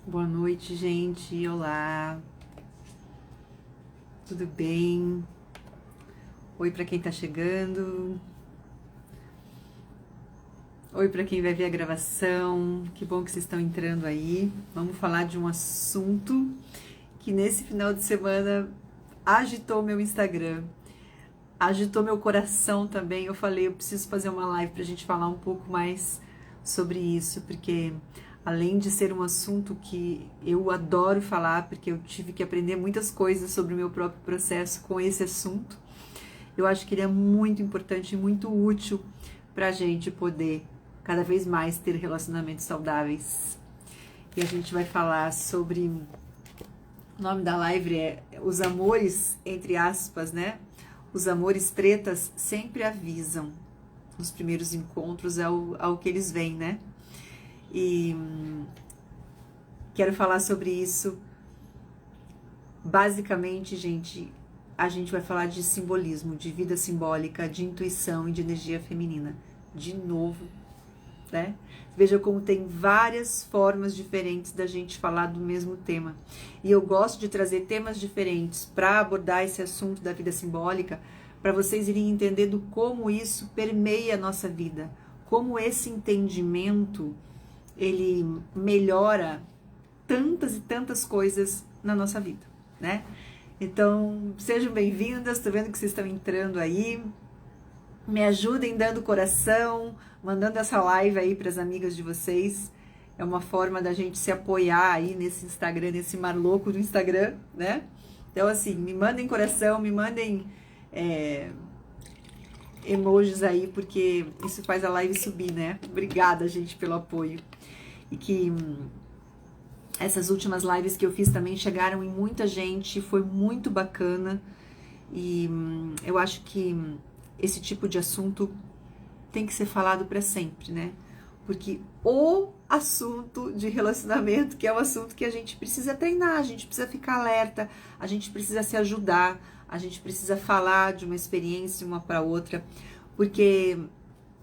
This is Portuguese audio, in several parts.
Boa noite, gente. Olá. Tudo bem? Oi para quem tá chegando. Oi para quem vai ver a gravação. Que bom que vocês estão entrando aí. Vamos falar de um assunto que nesse final de semana agitou meu Instagram, agitou meu coração também. Eu falei, eu preciso fazer uma live pra gente falar um pouco mais sobre isso, porque além de ser um assunto que eu adoro falar, porque eu tive que aprender muitas coisas sobre o meu próprio processo com esse assunto, eu acho que ele é muito importante e muito útil para a gente poder cada vez mais ter relacionamentos saudáveis. E a gente vai falar sobre, o nome da live é Os Amores, entre aspas, né? Os amores tretas sempre avisam. Nos primeiros encontros é ao que eles vêm, né? E quero falar sobre isso. Basicamente, gente, a gente vai falar de simbolismo, de vida simbólica, de intuição e de energia feminina. De novo, né? Veja como tem várias formas diferentes da gente falar do mesmo tema. E eu gosto de trazer temas diferentes para abordar esse assunto da vida simbólica, para vocês irem entendendo como isso permeia a nossa vida, como esse entendimento ele melhora tantas e tantas coisas na nossa vida, né? Então, sejam bem-vindas, tô vendo que vocês estão entrando aí. Me ajudem dando coração, mandando essa live aí para as amigas de vocês. É uma forma da gente se apoiar aí nesse Instagram, nesse mar louco do Instagram, né? Então, assim, me mandem coração, me mandem emojis aí, porque isso faz a live subir, né? Obrigada, gente, pelo apoio. E que essas últimas lives que eu fiz também chegaram em muita gente, foi muito bacana. E eu acho que esse tipo de assunto tem que ser falado para sempre, né? Porque o assunto de relacionamento, que é o assunto que a gente precisa treinar, a gente precisa ficar alerta, a gente precisa se ajudar, a gente precisa falar de uma experiência uma para outra, porque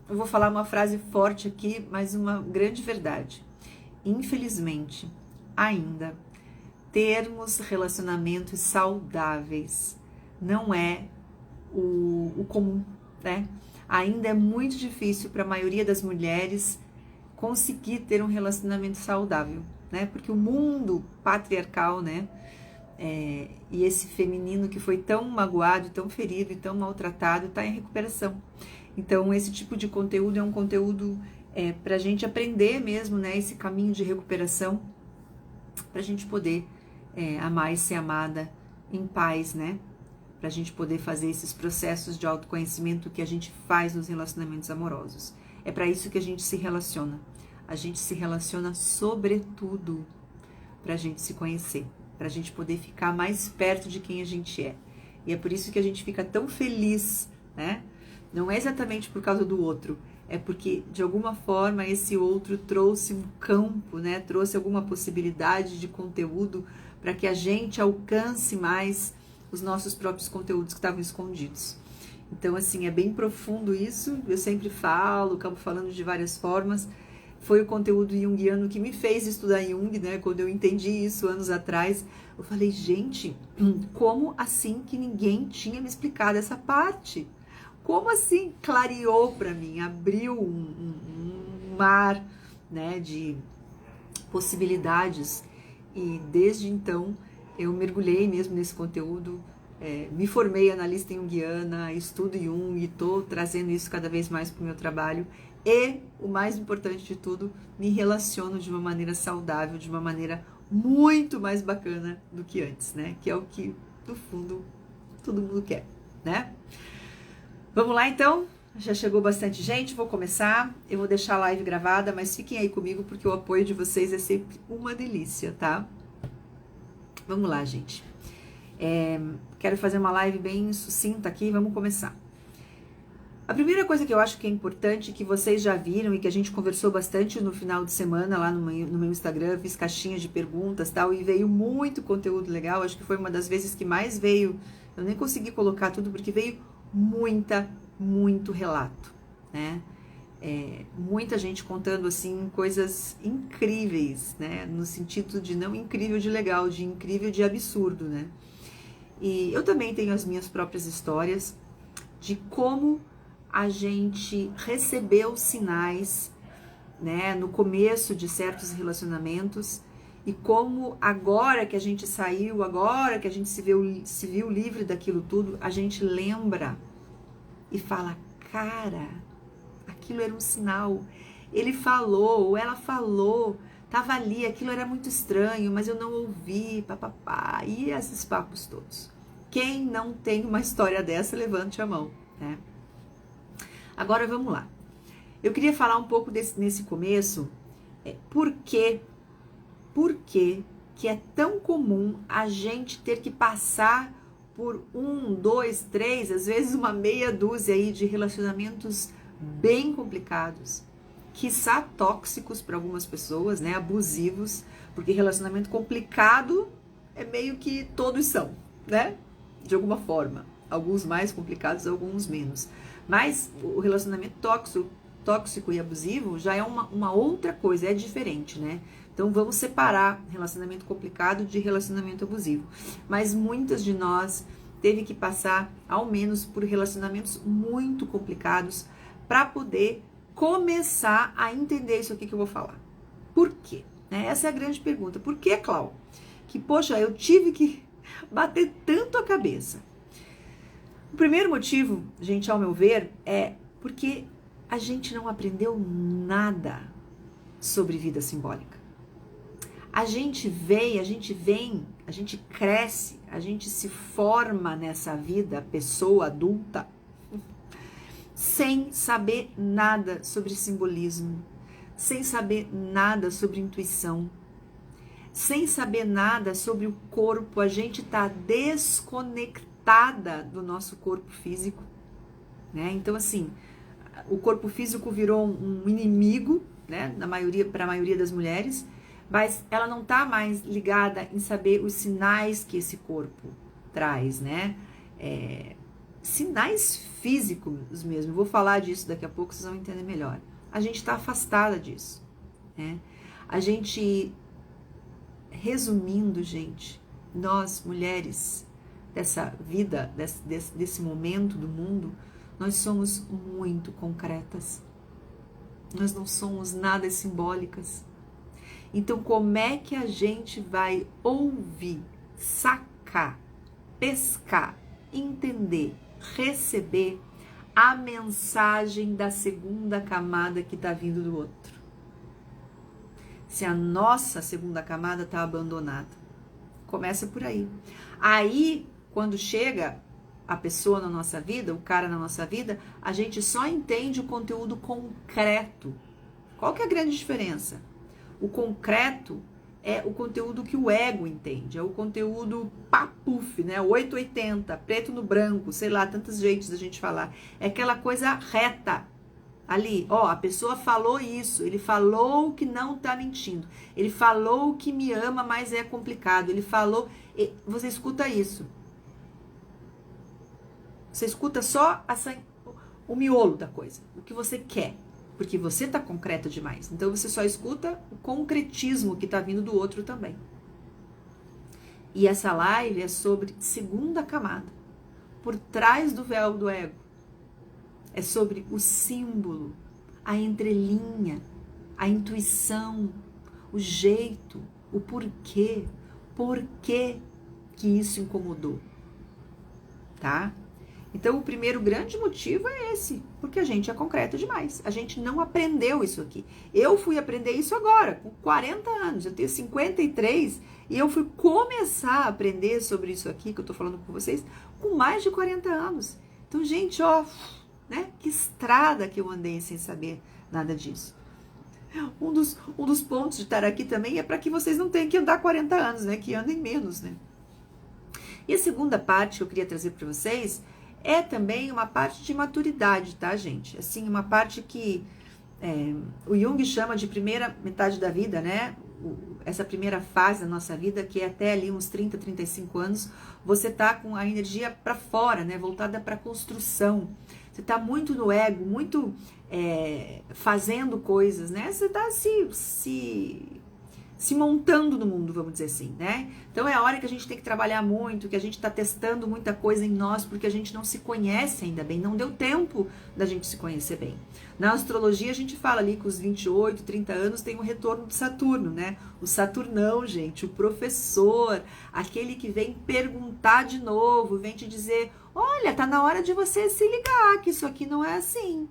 eu vou falar uma frase forte aqui, mas uma grande verdade. Infelizmente, ainda termos relacionamentos saudáveis não é o comum, né? Ainda é muito difícil para a maioria das mulheres conseguir ter um relacionamento saudável, né? Porque o mundo patriarcal, né? E esse feminino que foi tão magoado, tão ferido e tão maltratado está em recuperação. Então, esse tipo de conteúdo é um conteúdo para a gente aprender mesmo, né? Esse caminho de recuperação, para a gente poder amar e ser amada em paz, né? Para a gente poder fazer esses processos de autoconhecimento que a gente faz nos relacionamentos amorosos. É para isso que a gente se relaciona. A gente se relaciona sobretudo para a gente se conhecer, para a gente poder ficar mais perto de quem a gente é. E é por isso que a gente fica tão feliz, né? Não é exatamente por causa do outro, é porque de alguma forma esse outro trouxe um campo, né? Trouxe alguma possibilidade de conteúdo para que a gente alcance mais os nossos próprios conteúdos que estavam escondidos. Então, assim, é bem profundo isso, eu sempre falo, acabo falando de várias formas. Foi o conteúdo junguiano que me fez estudar Jung, né? Quando eu entendi isso anos atrás, eu falei, gente, como assim que ninguém tinha me explicado essa parte? Como assim clareou para mim, abriu um mar, né, de possibilidades. E desde então eu mergulhei mesmo nesse conteúdo, me formei analista junguiana, estudo Jung, estou trazendo isso cada vez mais para o meu trabalho e, o mais importante de tudo, me relaciono de uma maneira saudável, de uma maneira muito mais bacana do que antes, né? Que é o que, no fundo, todo mundo quer, né? Vamos lá, então? Já chegou bastante gente, vou começar. Eu vou deixar a live gravada, mas fiquem aí comigo porque o apoio de vocês é sempre uma delícia, tá? Vamos lá, gente. Quero fazer uma live bem sucinta aqui, vamos começar. A primeira coisa que eu acho que é importante, que vocês já viram e que a gente conversou bastante no final de semana lá no meu Instagram, fiz caixinhas de perguntas e tal, e veio muito conteúdo legal, acho que foi uma das vezes que mais veio, eu nem consegui colocar tudo porque veio muito relato, né? Muita gente contando assim coisas incríveis, né? No sentido de não incrível de legal, de incrível de absurdo, né? E eu também tenho as minhas próprias histórias de como a gente recebeu sinais, né, no começo de certos relacionamentos, e como agora que a gente saiu, agora que a gente se viu livre daquilo tudo, a gente lembra e fala, cara, aquilo era um sinal. Ele falou, ou ela falou, tava ali, aquilo era muito estranho, mas eu não ouvi, papapá, e esses papos todos. Quem não tem uma história dessa, levante a mão, né? Agora vamos lá. Eu queria falar um pouco nesse começo, por que é tão comum a gente ter que passar por 1, 2, 3, às vezes uma meia dúzia aí de relacionamentos bem complicados, quiçá tóxicos para algumas pessoas, né, abusivos, porque relacionamento complicado é meio que todos são, né, de alguma forma, alguns mais complicados, alguns menos, mas o relacionamento tóxico e abusivo já é uma outra coisa, é diferente, né? Então vamos separar relacionamento complicado de relacionamento abusivo. Mas muitas de nós teve que passar ao menos por relacionamentos muito complicados para poder começar a entender isso aqui que eu vou falar. Por quê? Essa é a grande pergunta. Por que, Clau? Que, poxa, eu tive que bater tanto a cabeça. O primeiro motivo, gente, ao meu ver, é porque a gente não aprendeu nada sobre vida simbólica. A gente vem, a gente cresce, a gente se forma nessa vida, pessoa adulta, sem saber nada sobre simbolismo, sem saber nada sobre intuição, sem saber nada sobre o corpo. A gente está desconectada do nosso corpo físico, né? Então, assim, o corpo físico virou um inimigo, né, para a maioria das mulheres, mas ela não está mais ligada em saber os sinais que esse corpo traz, né? Sinais físicos mesmo. Eu vou falar disso daqui a pouco, vocês vão entender melhor. A gente está afastada disso, né? A gente, resumindo, gente, nós mulheres dessa vida, desse momento do mundo, nós somos muito concretas. Nós não somos nada simbólicas. Então, como é que a gente vai ouvir, sacar, pescar, entender, receber a mensagem da segunda camada que está vindo do outro? Se a nossa segunda camada está abandonada. Começa por aí. Aí, quando chega a pessoa na nossa vida, o cara na nossa vida, a gente só entende o conteúdo concreto. Qual que é a grande diferença? O concreto é o conteúdo que o ego entende, é o conteúdo papuf, né? 880, preto no branco, sei lá, tantos jeitos da gente falar. É aquela coisa reta. Ali, ó, a pessoa falou isso, ele falou que não tá mentindo, ele falou que me ama, mas é complicado, ele falou... Você escuta isso. Você escuta só o miolo da coisa, o que você quer, porque você tá concreto demais. Então você só escuta o concretismo que tá vindo do outro também. E essa live é sobre segunda camada, por trás do véu do ego. É sobre o símbolo, a entrelinha, a intuição, o jeito, o porquê, por que isso incomodou, tá? Então, o primeiro grande motivo é esse, porque a gente é concreto demais. A gente não aprendeu isso aqui. Eu fui aprender isso agora, com 40 anos. Eu tenho 53 e eu fui começar a aprender sobre isso aqui que eu tô falando com vocês com mais de 40 anos. Então, gente, ó, né? Que estrada que eu andei sem saber nada disso. Um dos pontos de estar aqui também é para que vocês não tenham que andar 40 anos, né? Que andem menos, né? E a segunda parte que eu queria trazer para vocês é também uma parte de maturidade, tá, gente? Assim, uma parte que o Jung chama de primeira metade da vida, né? Essa primeira fase da nossa vida, que é até ali uns 30, 35 anos, você tá com a energia para fora, né? Voltada para construção. você tá muito no ego, muito fazendo coisas, né? Você tá se montando no mundo, vamos dizer assim, né? Então é a hora que a gente tem que trabalhar muito, que a gente está testando muita coisa em nós, porque a gente não se conhece ainda bem, não deu tempo da gente se conhecer bem. Na astrologia a gente fala ali que os 28, 30 anos tem um retorno de Saturno, né? O Saturnão, gente, o professor, aquele que vem perguntar de novo, vem te dizer, olha, tá na hora de você se ligar, que isso aqui não é assim.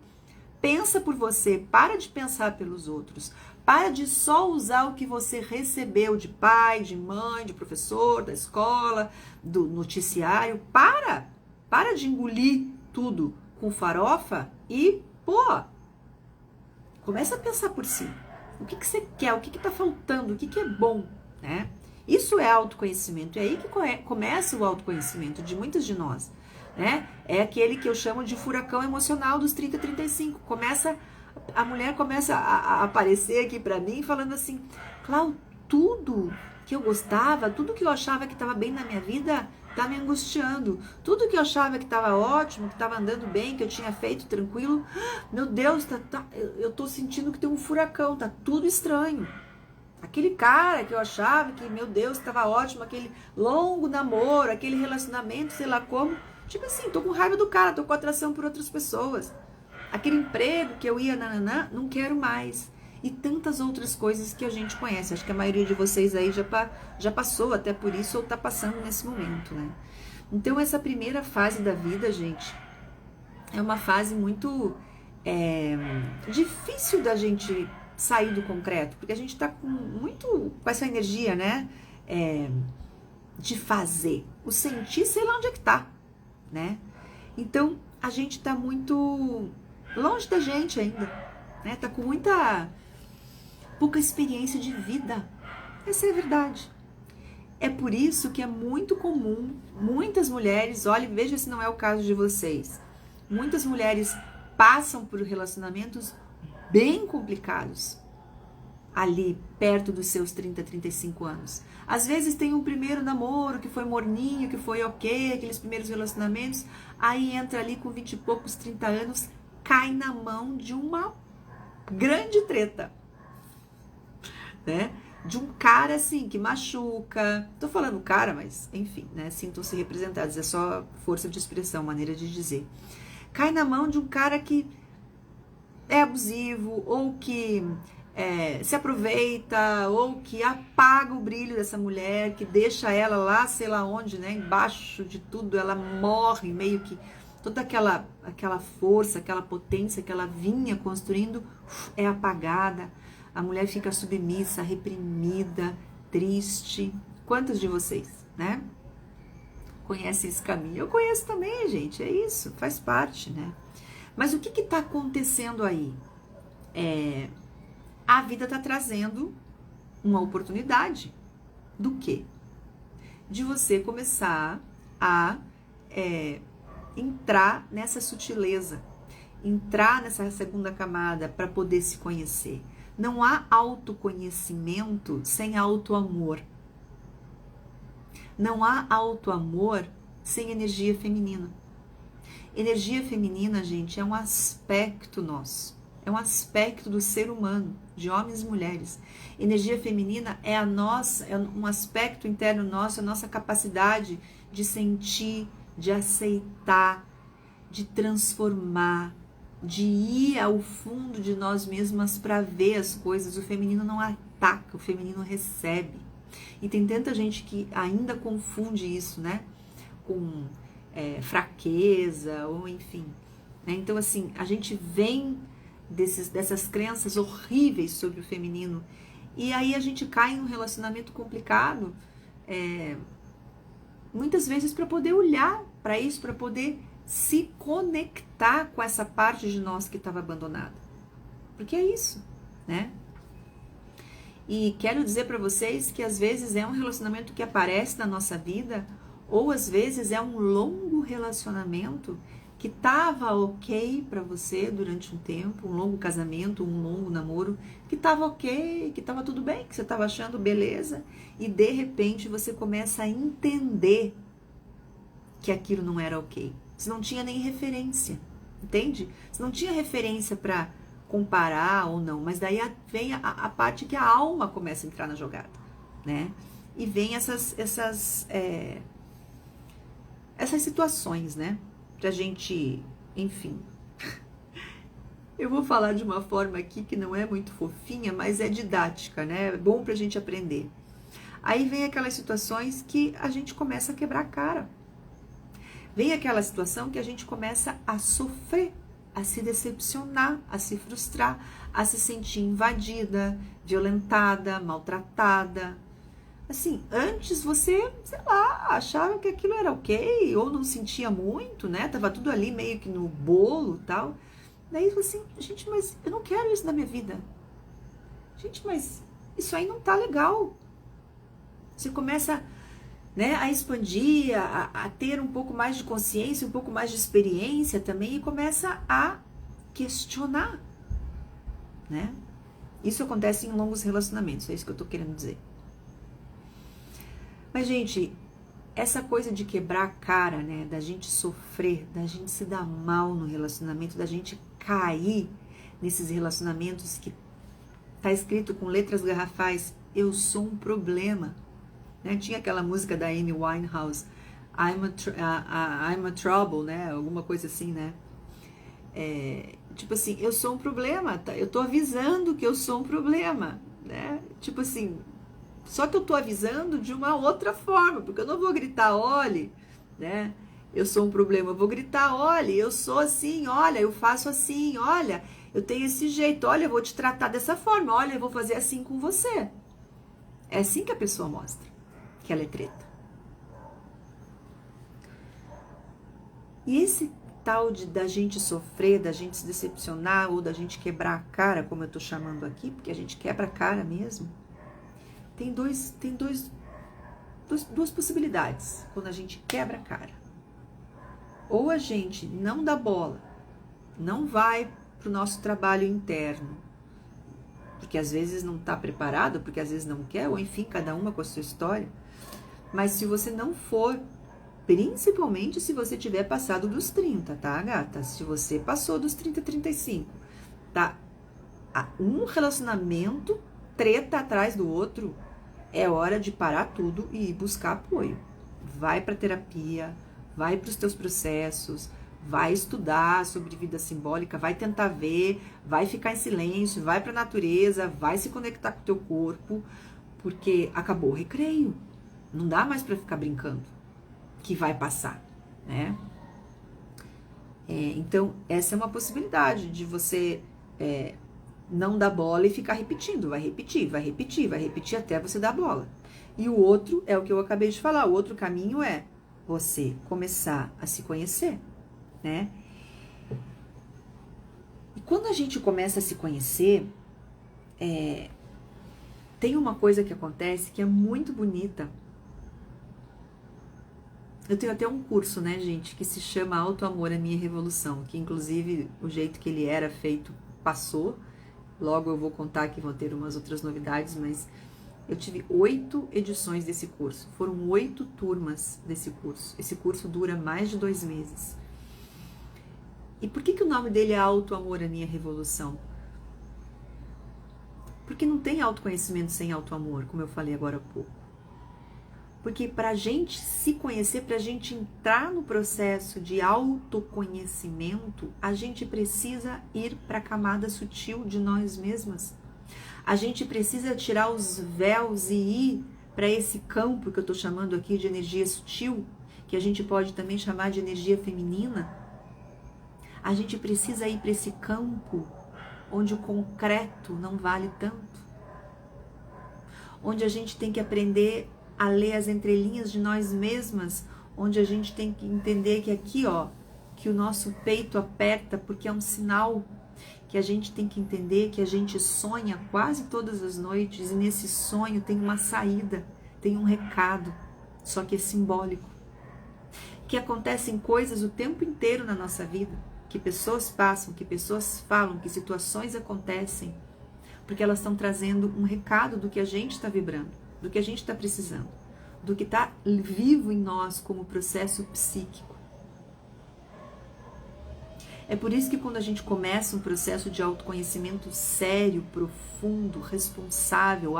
Pensa por você, para de pensar pelos outros. Para de só usar o que você recebeu de pai, de mãe, de professor, da escola, do noticiário. Para de engolir tudo com farofa e, começa a pensar por si. O que você quer? O que está faltando? O que é bom? Né? Isso é autoconhecimento. É aí que começa o autoconhecimento de muitas de nós. Né? É aquele que eu chamo de furacão emocional dos 30, 35. A mulher começa a aparecer aqui pra mim falando assim, Clau, tudo que eu gostava, tudo que eu achava que estava bem na minha vida, tá me angustiando. Tudo que eu achava que estava ótimo, que estava andando bem, que eu tinha feito tranquilo, meu Deus, eu tô sentindo que tem um furacão, tá tudo estranho. Aquele cara que eu achava que, meu Deus, estava ótimo, aquele longo namoro, aquele relacionamento, sei lá como, tipo assim, tô com raiva do cara, tô com atração por outras pessoas. Aquele emprego que eu ia, não quero mais. E tantas outras coisas que a gente conhece. Acho que a maioria de vocês aí já passou até por isso ou está passando nesse momento, né? Então, essa primeira fase da vida, gente, é uma fase muito difícil da gente sair do concreto. Porque a gente está com essa energia, né? De fazer. O sentir, sei lá onde é que tá, né? Então, a gente está muito longe da gente ainda, né? Tá com pouca experiência de vida. Essa é a verdade. É por isso que é muito comum, muitas mulheres, olha, veja se não é o caso de vocês, muitas mulheres passam por relacionamentos bem complicados, ali perto dos seus 30, 35 anos. Às vezes tem um primeiro namoro que foi morninho, que foi ok, aqueles primeiros relacionamentos, aí entra ali com 20 e poucos, 30 anos, cai na mão de uma grande treta, né? De um cara assim, que machuca. Tô falando cara, mas enfim, né? Sintam-se representados, é só força de expressão, maneira de dizer. Cai na mão de um cara que é abusivo, ou que se aproveita, ou que apaga o brilho dessa mulher, que deixa ela lá, sei lá onde, né? Embaixo de tudo, ela morre, meio que toda aquela força, aquela potência que ela vinha construindo é apagada. A mulher fica submissa, reprimida, triste. Quantos de vocês, né? Conhecem esse caminho? Eu conheço também, gente. É isso, faz parte, né? Mas o que está acontecendo aí? A vida está trazendo uma oportunidade. Do quê? De você começar a entrar nessa sutileza, entrar nessa segunda camada para poder se conhecer. Não há autoconhecimento sem autoamor. Não há autoamor sem energia feminina. Energia feminina, gente, é um aspecto nosso. É um aspecto do ser humano, de homens e mulheres. Energia feminina é um aspecto interno nosso, a nossa capacidade de sentir, de aceitar, de transformar, de ir ao fundo de nós mesmas para ver as coisas. O feminino não ataca, o feminino recebe. E tem tanta gente que ainda confunde isso, né? Com fraqueza, ou enfim. Né? Então, assim, a gente vem dessas crenças horríveis sobre o feminino. E aí a gente cai em um relacionamento complicado, muitas vezes para poder olhar para isso, para poder se conectar com essa parte de nós que estava abandonada. Porque é isso, né? E quero dizer para vocês que às vezes é um relacionamento que aparece na nossa vida, ou às vezes é um longo relacionamento que estava ok para você durante um tempo, um longo casamento, um longo namoro, que estava ok, que estava tudo bem, que você estava achando beleza, e de repente você começa a entender que aquilo não era ok. Você não tinha nem referência. entende? Você não tinha referência para comparar ou não, mas daí vem a parte que a alma começa a entrar na jogada, né? E vem essas situações, né? Pra gente, enfim. Eu vou falar de uma forma aqui que não é muito fofinha, mas é didática, né? É bom pra gente aprender. Aí vem aquelas situações que a gente começa a quebrar a cara. Vem aquela situação que a gente começa a sofrer, a se decepcionar, a se frustrar, a se sentir invadida, violentada, maltratada. Assim, antes você, sei lá, achava que aquilo era ok, ou não sentia muito, né? Tava tudo ali meio que no bolo e tal. Daí você assim, gente, mas eu não quero isso na minha vida. Gente, mas isso aí não tá legal. Você começa, né, a expandir, a ter um pouco mais de consciência, um pouco mais de experiência também e começa a questionar, né? Isso acontece em longos relacionamentos, é isso que eu tô querendo dizer. Mas, gente, essa coisa de quebrar a cara, né, da gente sofrer, da gente se dar mal no relacionamento, da gente cair nesses relacionamentos que tá escrito com letras garrafais, eu sou um problema, né? Tinha aquela música da Amy Winehouse, I'm a trouble, né, alguma coisa assim, né? Tipo assim, eu sou um problema, tá? Eu tô avisando que eu sou um problema, né? Tipo assim, só que eu tô avisando de uma outra forma, porque eu não vou gritar, olhe, né? Eu sou um problema, eu vou gritar, olhe, eu sou assim, olha, eu faço assim, olha, eu tenho esse jeito, olha, eu vou te tratar dessa forma, olha, eu vou fazer assim com você. É assim que a pessoa mostra que ela é treta. E esse tal da gente sofrer, da gente se decepcionar ou da gente quebrar a cara, como eu tô chamando aqui, porque a gente quebra a cara mesmo, tem duas possibilidades quando a gente quebra a cara. Ou a gente não dá bola, não vai pro nosso trabalho interno, porque às vezes não tá preparado, porque às vezes não quer, ou enfim, cada uma com a sua história. Mas se você não for, principalmente se você tiver passado dos 30, tá, gata? Se você passou dos 30, 35, tá? Um relacionamento treta atrás do outro, é hora de parar tudo e ir buscar apoio. Vai pra terapia, vai pros teus processos, vai estudar sobre vida simbólica, vai tentar ver, vai ficar em silêncio, vai pra natureza, vai se conectar com o teu corpo, porque acabou o recreio. Não dá mais pra ficar brincando, que vai passar, né? Então, essa é uma possibilidade de você não dar bola e ficar repetindo. Vai repetir, vai repetir, vai repetir até você dar bola. E o outro é o que eu acabei de falar. O outro caminho é você começar a se conhecer, né? E quando a gente começa a se conhecer, tem uma coisa que acontece que é muito bonita. Eu tenho até um curso, né, gente, que se chama Auto Amor, a Minha Revolução, que inclusive o jeito que ele era feito passou. Logo eu vou contar que vão ter umas outras novidades, mas eu tive 8 edições desse curso. Foram 8 turmas desse curso. Esse curso dura mais de 2 meses. E por que o nome dele é Auto Amor, a Minha Revolução? Porque não tem autoconhecimento sem auto amor, como eu falei agora há pouco. Porque para a gente se conhecer, para a gente entrar no processo de autoconhecimento, a gente precisa ir para a camada sutil de nós mesmas. A gente precisa tirar os véus e ir para esse campo que eu estou chamando aqui de energia sutil, que a gente pode também chamar de energia feminina. A gente precisa ir para esse campo onde o concreto não vale tanto. Onde a gente tem que aprender a ler as entrelinhas de nós mesmas, onde a gente tem que entender que aqui, ó, que o nosso peito aperta porque é um sinal, que a gente tem que entender que a gente sonha quase todas as noites e nesse sonho tem uma saída, tem um recado, só que é simbólico. Que acontecem coisas o tempo inteiro na nossa vida, que pessoas passam, que pessoas falam, que situações acontecem, porque elas estão trazendo um recado do que a gente está vibrando, do que a gente está precisando, do que está vivo em nós como processo psíquico. É por isso que quando a gente começa um processo de autoconhecimento sério, profundo, responsável,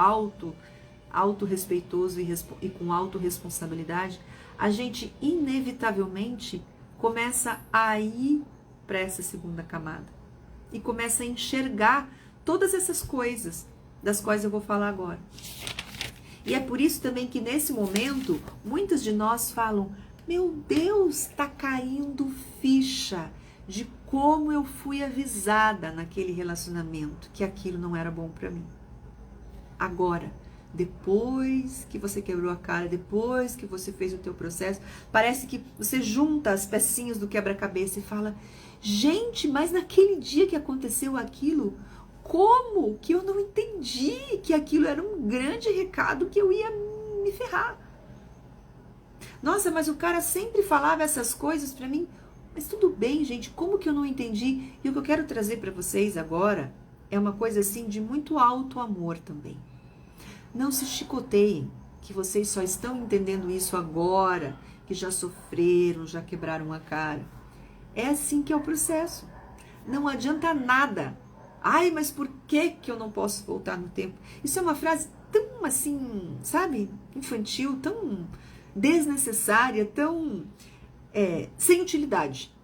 autorrespeitoso e com autorresponsabilidade, a gente inevitavelmente começa a ir para essa segunda camada e começa a enxergar todas essas coisas das quais eu vou falar agora. E é por isso também que nesse momento muitos de nós falam: meu Deus, está caindo ficha de como eu fui avisada naquele relacionamento que aquilo não era bom para mim. Agora, depois que você quebrou a cara, depois que você fez o teu processo, parece que você junta as pecinhas do quebra-cabeça e fala: gente, mas naquele dia que aconteceu aquilo, como que eu não entendi que aquilo era um grande recado que eu ia me ferrar? Nossa, mas o cara sempre falava essas coisas pra mim. Mas tudo bem, gente, como que eu não entendi? E o que eu quero trazer pra vocês agora é uma coisa assim de muito alto amor também. Não se chicoteiem, que vocês só estão entendendo isso agora, que já sofreram, já quebraram a cara. É assim que é o processo. Não adianta nada. Ai, mas por que eu não posso voltar no tempo? Isso é uma frase tão assim, sabe, infantil, tão desnecessária, tão sem utilidade.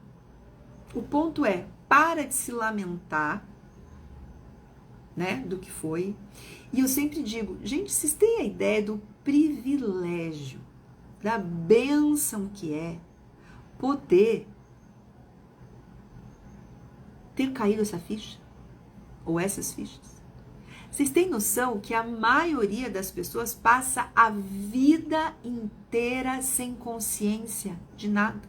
O ponto é, para de se lamentar, né, do que foi. E eu sempre digo, gente, vocês têm a ideia do privilégio, da bênção que é poder ter caído essa ficha? Ou essas fichas? Vocês têm noção que a maioria das pessoas passa a vida inteira sem consciência de nada?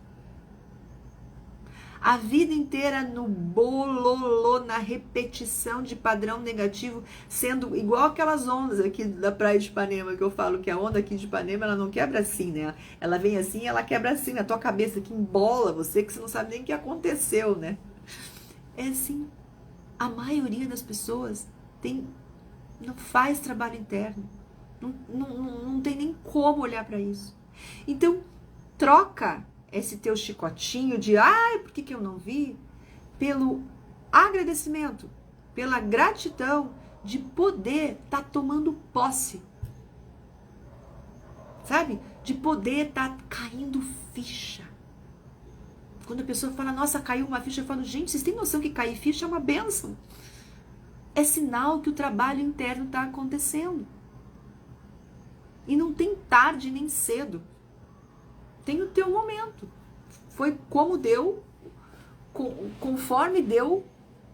A vida inteira no bololô, na repetição de padrão negativo, sendo igual aquelas ondas aqui da praia de Ipanema, que eu falo que a onda aqui de Ipanema, ela não quebra assim, né? Ela vem assim, ela quebra assim na tua cabeça, que embola você, que você não sabe nem o que aconteceu, né? É assim, a maioria das pessoas não faz trabalho interno, não tem nem como olhar para isso. Então, troca esse teu chicotinho de ai, por que eu não vi? Pelo agradecimento, pela gratidão de poder estar tomando posse. Sabe? De poder estar caindo ficha. Quando a pessoa fala, nossa, caiu uma ficha, eu falo, gente, vocês têm noção que cair ficha é uma bênção? É sinal que o trabalho interno está acontecendo. E não tem tarde nem cedo. Tem o teu momento. Foi como deu, conforme deu,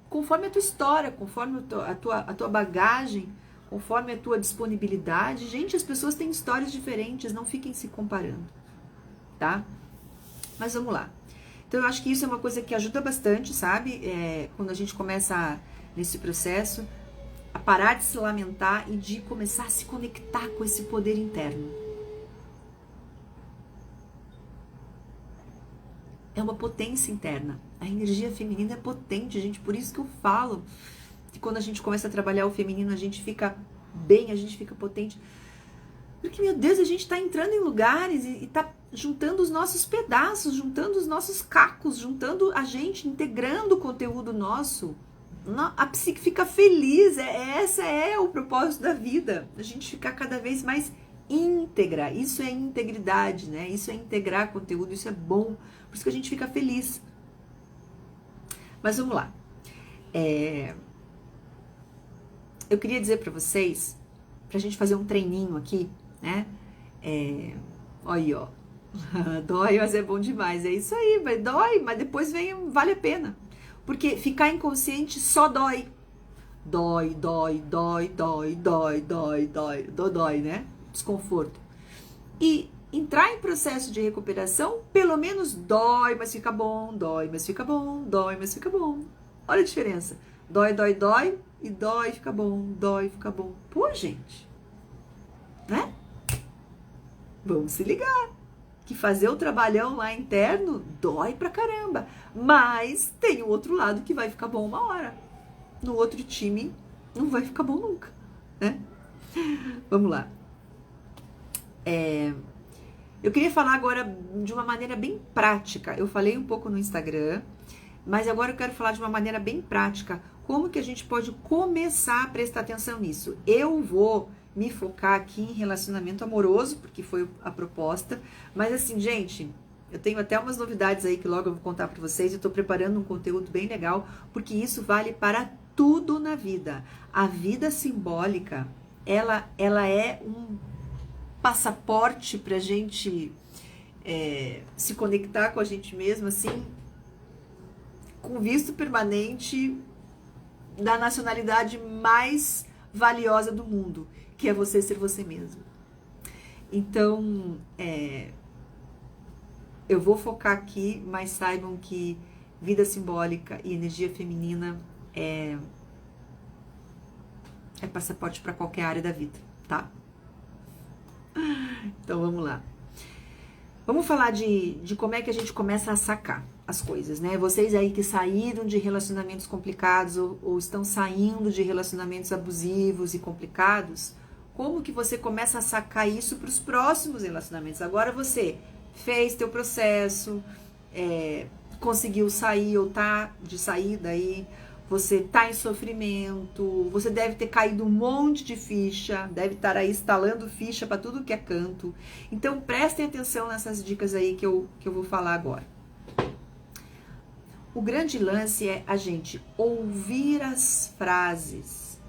conforme a tua história, conforme a tua bagagem, conforme a tua disponibilidade. Gente, as pessoas têm histórias diferentes, não fiquem se comparando, tá? Mas vamos lá. Então, eu acho que isso é uma coisa que ajuda bastante, sabe? Quando a gente começa nesse processo, a parar de se lamentar e de começar a se conectar com esse poder interno. É uma potência interna. A energia feminina é potente, gente. Por isso que eu falo que quando a gente começa a trabalhar o feminino, a gente fica bem, a gente fica potente. Porque, meu Deus, a gente tá entrando em lugares e tá juntando os nossos pedaços, juntando os nossos cacos, juntando a gente, integrando o conteúdo nosso. A psique fica feliz. Esse é o propósito da vida. A gente ficar cada vez mais íntegra. Isso é integridade, né? Isso é integrar conteúdo, isso é bom. Por isso que a gente fica feliz. Mas vamos lá. Eu queria dizer pra vocês, pra gente fazer um treininho aqui, né? Olha aí, ó. Dói, mas é bom demais. É isso aí, dói, mas depois vale a pena. Porque ficar inconsciente só dói. Dói, né? Desconforto. E entrar em processo de recuperação, pelo menos dói, mas fica bom, dói, mas fica bom, dói, mas fica bom. Olha a diferença. Dói, e dói, fica bom, dói, fica bom. Pô, gente, né? Vamos se ligar. Que fazer o trabalhão lá interno dói pra caramba. Mas tem o outro lado que vai ficar bom uma hora. No outro time não vai ficar bom nunca, né? Vamos lá. Eu queria falar agora de uma maneira bem prática. Eu falei um pouco no Instagram, Mas agora eu quero falar de uma maneira bem prática, como que a gente pode começar a prestar atenção nisso. Eu vou me focar aqui em relacionamento amoroso, porque foi a proposta, mas assim, gente, eu tenho até umas novidades aí que logo eu vou contar para vocês, eu tô preparando um conteúdo bem legal, porque isso vale para tudo na vida. A vida simbólica, ela é um passaporte pra gente se conectar com a gente mesmo, assim, com visto permanente da nacionalidade mais valiosa do mundo, que é você ser você mesmo. Então, eu vou focar aqui, mas saibam que vida simbólica e energia feminina é passaporte para qualquer área da vida, tá? Então vamos lá. Vamos falar de como é que a gente começa a sacar as coisas, né? Vocês aí que saíram de relacionamentos complicados ou estão saindo de relacionamentos abusivos e complicados, como que você começa a sacar isso para os próximos relacionamentos? Agora você fez teu processo, conseguiu sair ou tá de saída aí, você tá em sofrimento, você deve ter caído um monte de ficha, deve estar aí instalando ficha para tudo que é canto. Então prestem atenção nessas dicas aí que eu vou falar agora. O grande lance é a gente ouvir as frases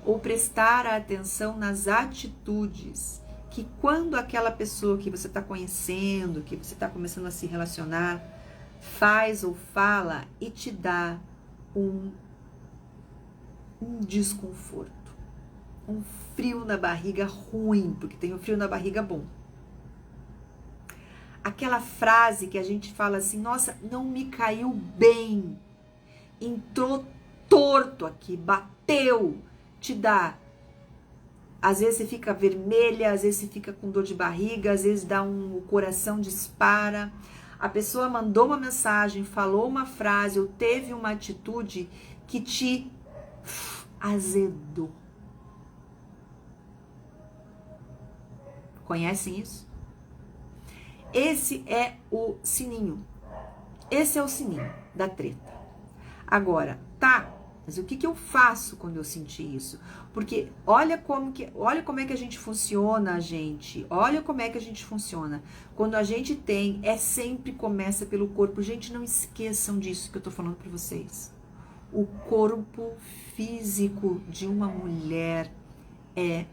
ou prestar atenção nas atitudes que quando aquela pessoa que você está conhecendo, que você está começando a se relacionar, faz ou fala e te dá um desconforto, um frio na barriga ruim, porque tem um frio na barriga bom. Aquela frase que a gente fala assim, nossa, não me caiu bem, entrou torto aqui, bateu, te dá. Às vezes você fica vermelha, às vezes você fica com dor de barriga, às vezes o coração dispara. A pessoa mandou uma mensagem, falou uma frase ou teve uma atitude que te azedou. Conhecem isso? Esse é o sininho. Esse é o sininho da treta. Agora, tá, mas o que eu faço quando eu senti isso? Porque olha como é que a gente funciona, gente. Olha como é que a gente funciona. Quando a gente tem, sempre começa pelo corpo. Gente, não esqueçam disso que eu tô falando pra vocês. O corpo físico de uma mulher é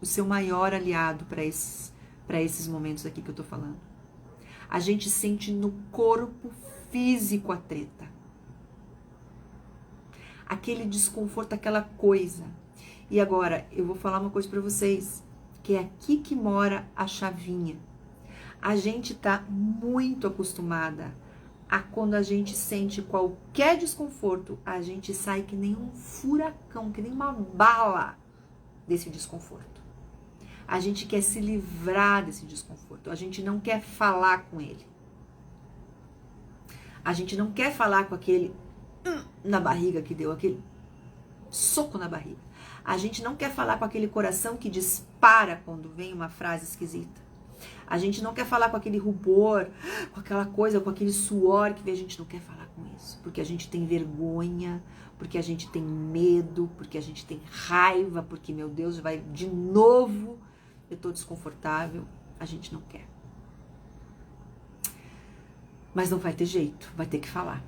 o seu maior aliado para esses momentos aqui que eu tô falando. A gente sente no corpo físico a treta. Aquele desconforto, aquela coisa. E agora, eu vou falar uma coisa pra vocês, que é aqui que mora a chavinha. A gente tá muito acostumada a quando a gente sente qualquer desconforto, a gente sai que nem um furacão, que nem uma bala desse desconforto. A gente quer se livrar desse desconforto, a gente não quer falar com ele. A gente não quer falar com aquele na barriga que deu, aquele soco na barriga. A gente não quer falar com aquele coração que dispara quando vem uma frase esquisita. A gente não quer falar com aquele rubor, com aquela coisa, com aquele suor que vem. A gente não quer falar com isso, porque a gente tem vergonha, porque a gente tem medo, porque a gente tem raiva, porque, meu Deus, vai de novo, eu tô desconfortável. A gente não quer. Mas não vai ter jeito, vai ter que falar.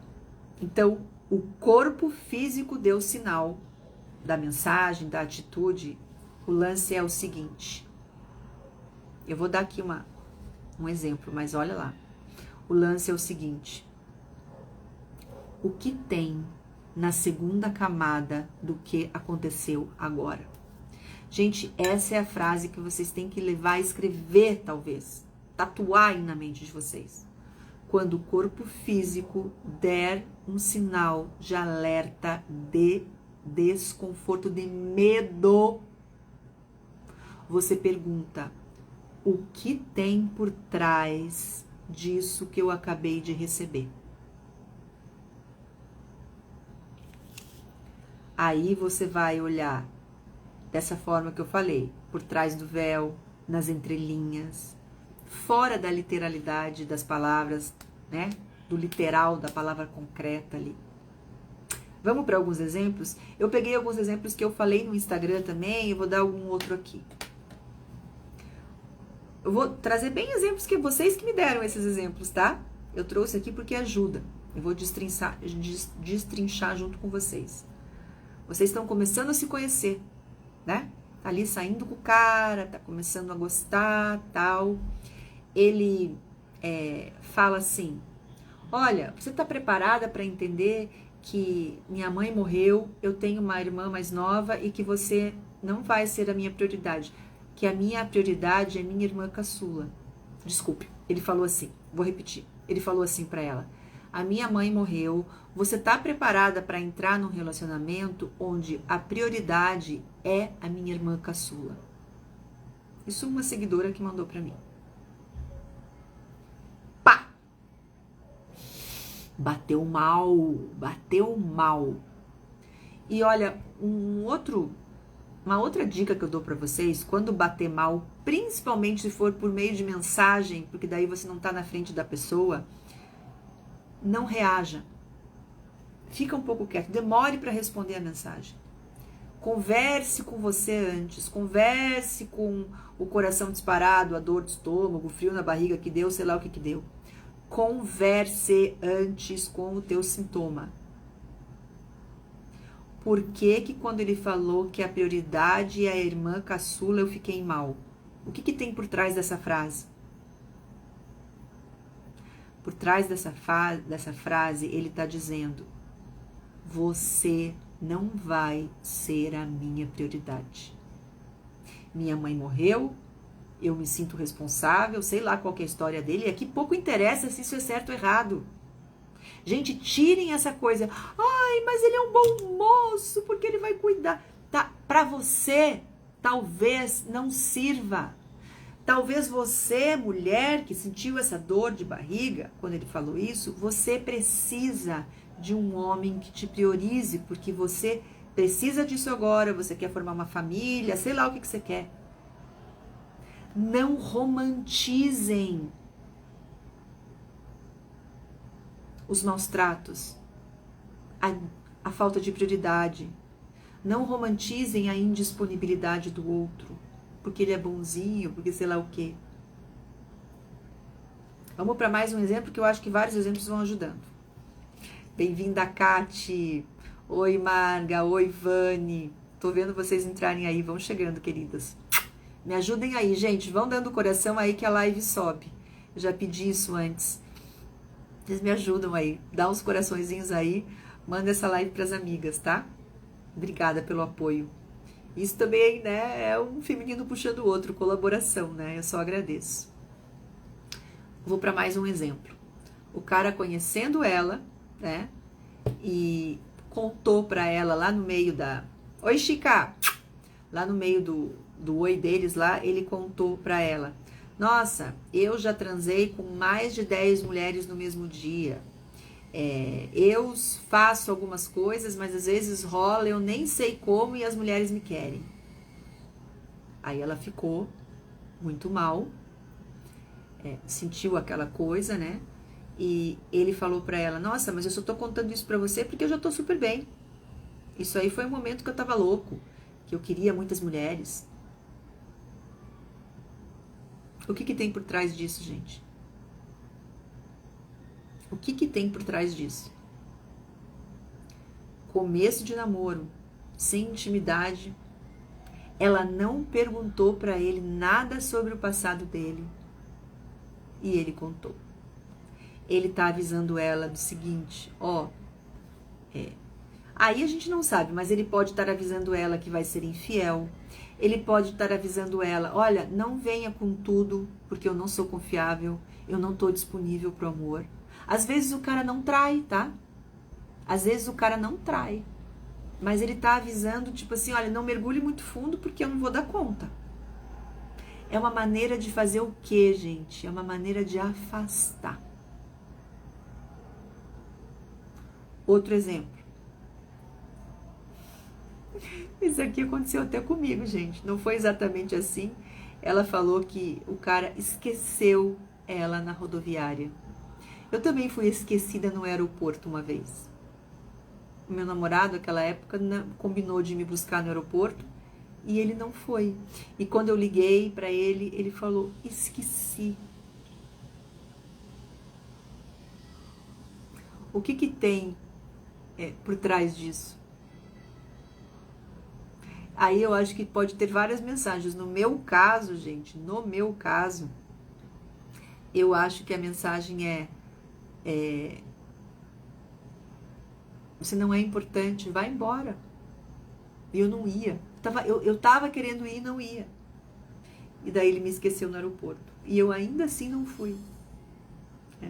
Então, o corpo físico deu sinal da mensagem, da atitude. O lance é o seguinte. Eu vou dar aqui um exemplo, mas olha lá. O lance é o seguinte. O que tem na segunda camada do que aconteceu agora? Gente, essa é a frase que vocês têm que levar a escrever, talvez. Tatuar aí na mente de vocês. Quando o corpo físico der um sinal de alerta, de desconforto, de medo, você pergunta, o que tem por trás disso que eu acabei de receber? Aí você vai olhar dessa forma que eu falei, por trás do véu, nas entrelinhas, fora da literalidade das palavras, né? do literal, da palavra concreta ali. Vamos para alguns exemplos? Eu peguei alguns exemplos que eu falei no Instagram também, eu vou dar algum outro aqui. Eu vou trazer bem exemplos que vocês que me deram esses exemplos, tá? Eu trouxe aqui porque ajuda. Eu vou destrinchar junto com vocês. Vocês estão começando a se conhecer, né? Tá ali saindo com o cara, tá começando a gostar, tal. Ele fala assim, olha, você tá preparada para entender que minha mãe morreu, eu tenho uma irmã mais nova e que você não vai ser a minha prioridade, que a minha prioridade é minha irmã caçula. Desculpe, ele falou assim, vou repetir. Ele falou assim para ela, a minha mãe morreu, você tá preparada para entrar num relacionamento onde a prioridade é a minha irmã caçula? Isso uma seguidora que mandou para mim. Pá! Bateu mal, bateu mal. E olha, uma outra dica que eu dou para vocês, quando bater mal, principalmente se for por meio de mensagem, porque daí você não tá na frente da pessoa, não reaja. Fica um pouco quieto, demore para responder a mensagem. Converse com você antes, converse com o coração disparado, a dor de estômago, o frio na barriga que deu, sei lá o que deu. Converse antes com o teu sintoma. Por que quando ele falou que a prioridade é a irmã caçula, eu fiquei mal? O que tem por trás dessa frase? Por trás dessa frase, ele está dizendo, você não vai ser a minha prioridade. Minha mãe morreu, eu me sinto responsável, sei lá qual que é a história dele, e aqui pouco interessa se isso é certo ou errado. Gente, tirem essa coisa, ai, mas ele é um bom moço, porque ele vai cuidar. Tá, para você, talvez não sirva. Talvez você, mulher, que sentiu essa dor de barriga, quando ele falou isso, você precisa de um homem que te priorize, porque você precisa disso agora, você quer formar uma família, sei lá o que você quer. Não romantizem os maus tratos, a falta de prioridade. Não romantizem a indisponibilidade do outro, porque ele é bonzinho, porque sei lá o quê. Vamos para mais um exemplo, que eu acho que vários exemplos vão ajudando. Bem-vinda, Kati. Oi, Marga. Oi, Vani. Tô vendo vocês entrarem aí. Vão chegando, queridas. Me ajudem aí, gente. Vão dando coração aí que a live sobe. Eu já pedi isso antes. Vocês me ajudam aí. Dá uns coraçõezinhos aí. Manda essa live pras amigas, tá? Obrigada pelo apoio. Isso também, né, é um feminino puxando o outro, colaboração, né? Eu só agradeço. Vou para mais um exemplo. O cara conhecendo ela, né? E contou para ela lá no meio da... Oi, Chica! Lá no meio do oi deles lá, ele contou para ela. Nossa, eu já transei com mais de 10 mulheres no mesmo dia. Eu faço algumas coisas, mas às vezes rola, eu nem sei como e as mulheres me querem. Aí ela ficou muito mal, sentiu aquela coisa, né? E ele falou pra ela, nossa, mas eu só tô contando isso pra você porque eu já tô super bem. Isso aí foi um momento que eu tava louco, que eu queria muitas mulheres. O que tem por trás disso, gente? O que tem por trás disso? Começo de namoro, sem intimidade. Ela não perguntou para ele nada sobre o passado dele. E ele contou. Ele tá avisando ela do seguinte, aí a gente não sabe, mas ele pode estar avisando ela que vai ser infiel. Ele pode estar avisando ela, olha, não venha com tudo, porque eu não sou confiável, eu não tô disponível pro amor. Às vezes o cara não trai, tá? Às vezes o cara não trai. Mas ele tá avisando, tipo assim, olha, não mergulhe muito fundo porque eu não vou dar conta. É uma maneira de fazer o quê, gente? É uma maneira de afastar. Outro exemplo. Isso aqui aconteceu até comigo, gente. Não foi exatamente assim. Ela falou que o cara esqueceu ela na rodoviária. Eu também fui esquecida no aeroporto uma vez. O meu namorado, naquela época, combinou de me buscar no aeroporto e ele não foi. E quando eu liguei para ele, ele falou: esqueci. O que tem por trás disso? Aí eu acho que pode ter várias mensagens. No meu caso, gente, no meu caso, eu acho que a mensagem é você não é importante, vai embora. E eu não ia. Eu tava querendo ir e não ia. E daí ele me esqueceu no aeroporto. E eu ainda assim não fui.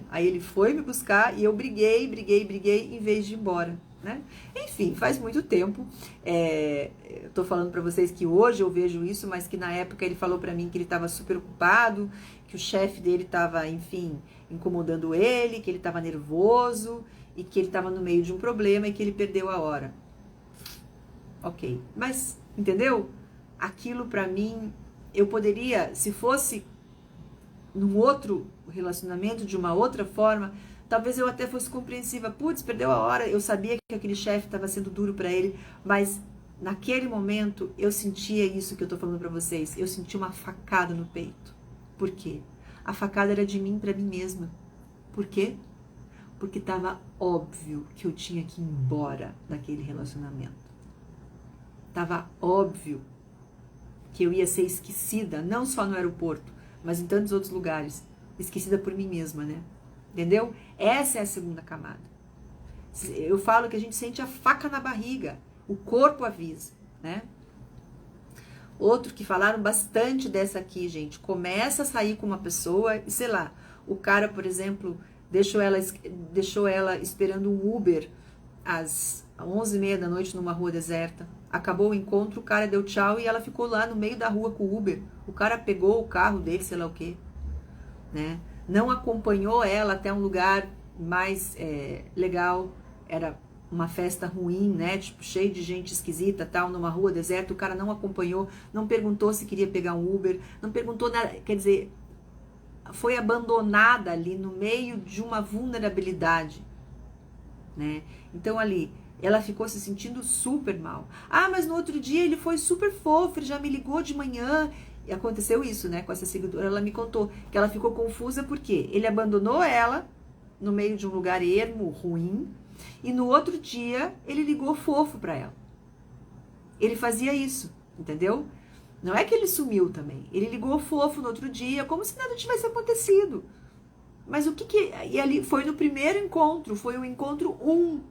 Aí ele foi me buscar e eu briguei, em vez de ir embora. Né? Enfim, faz muito tempo. Eu tô falando pra vocês que hoje eu vejo isso, mas que na época ele falou pra mim que ele tava super ocupado, que o chefe dele tava, enfim, incomodando ele, que ele tava nervoso e que ele tava no meio de um problema e que ele perdeu a hora. Ok, mas, entendeu? Aquilo pra mim, eu poderia, se fosse num outro relacionamento, de uma outra forma, talvez eu até fosse compreensiva. Putz, perdeu a hora, eu sabia que aquele chefe estava sendo duro para ele, mas naquele momento eu sentia isso que eu tô falando para vocês. Eu senti uma facada no peito. Por quê? A facada era de mim para mim mesma. Por quê? Porque estava óbvio que eu tinha que ir embora daquele relacionamento. Tava óbvio que eu ia ser esquecida, não só no aeroporto, mas em tantos outros lugares. Esquecida por mim mesma, né? Entendeu? Essa é a segunda camada. Eu falo que a gente sente a faca na barriga. O corpo avisa, né? Outro que falaram bastante dessa aqui, gente. Começa a sair com uma pessoa e, sei lá, o cara, por exemplo, deixou ela esperando um Uber às 11h30 da noite numa rua deserta. Acabou o encontro, o cara deu tchau e ela ficou lá no meio da rua com o Uber. O cara pegou o carro dele, sei lá o quê, né? Não acompanhou ela até um lugar mais legal. Era uma festa ruim, né? Tipo, cheio de gente esquisita, tal, numa rua deserta. O cara não acompanhou, não perguntou se queria pegar um Uber, não perguntou nada. Quer dizer, foi abandonada ali no meio de uma vulnerabilidade, né? Então ali, ela ficou se sentindo super mal. Ah, mas no outro dia ele foi super fofo, ele já me ligou de manhã. E aconteceu isso, né, com essa seguidora. Ela me contou que ela ficou confusa porque ele abandonou ela no meio de um lugar ermo, ruim, e no outro dia ele ligou fofo pra ela. Ele fazia isso, entendeu? Não é que ele sumiu também. Ele ligou fofo no outro dia, como se nada tivesse acontecido. Mas o que e ali foi no primeiro encontro, foi o encontro 1.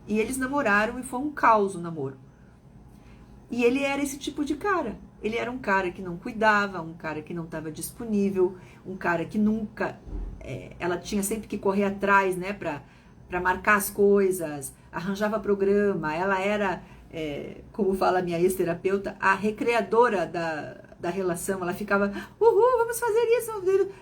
E eles namoraram e foi um caos o namoro. E ele era esse tipo de cara. Ele era um cara que não cuidava, um cara que não estava disponível, um cara que nunca... ela tinha sempre que correr atrás, né, para marcar as coisas, arranjava programa. Ela era, como fala a minha ex-terapeuta, a recreadora da relação. Ela ficava, vamos fazer isso,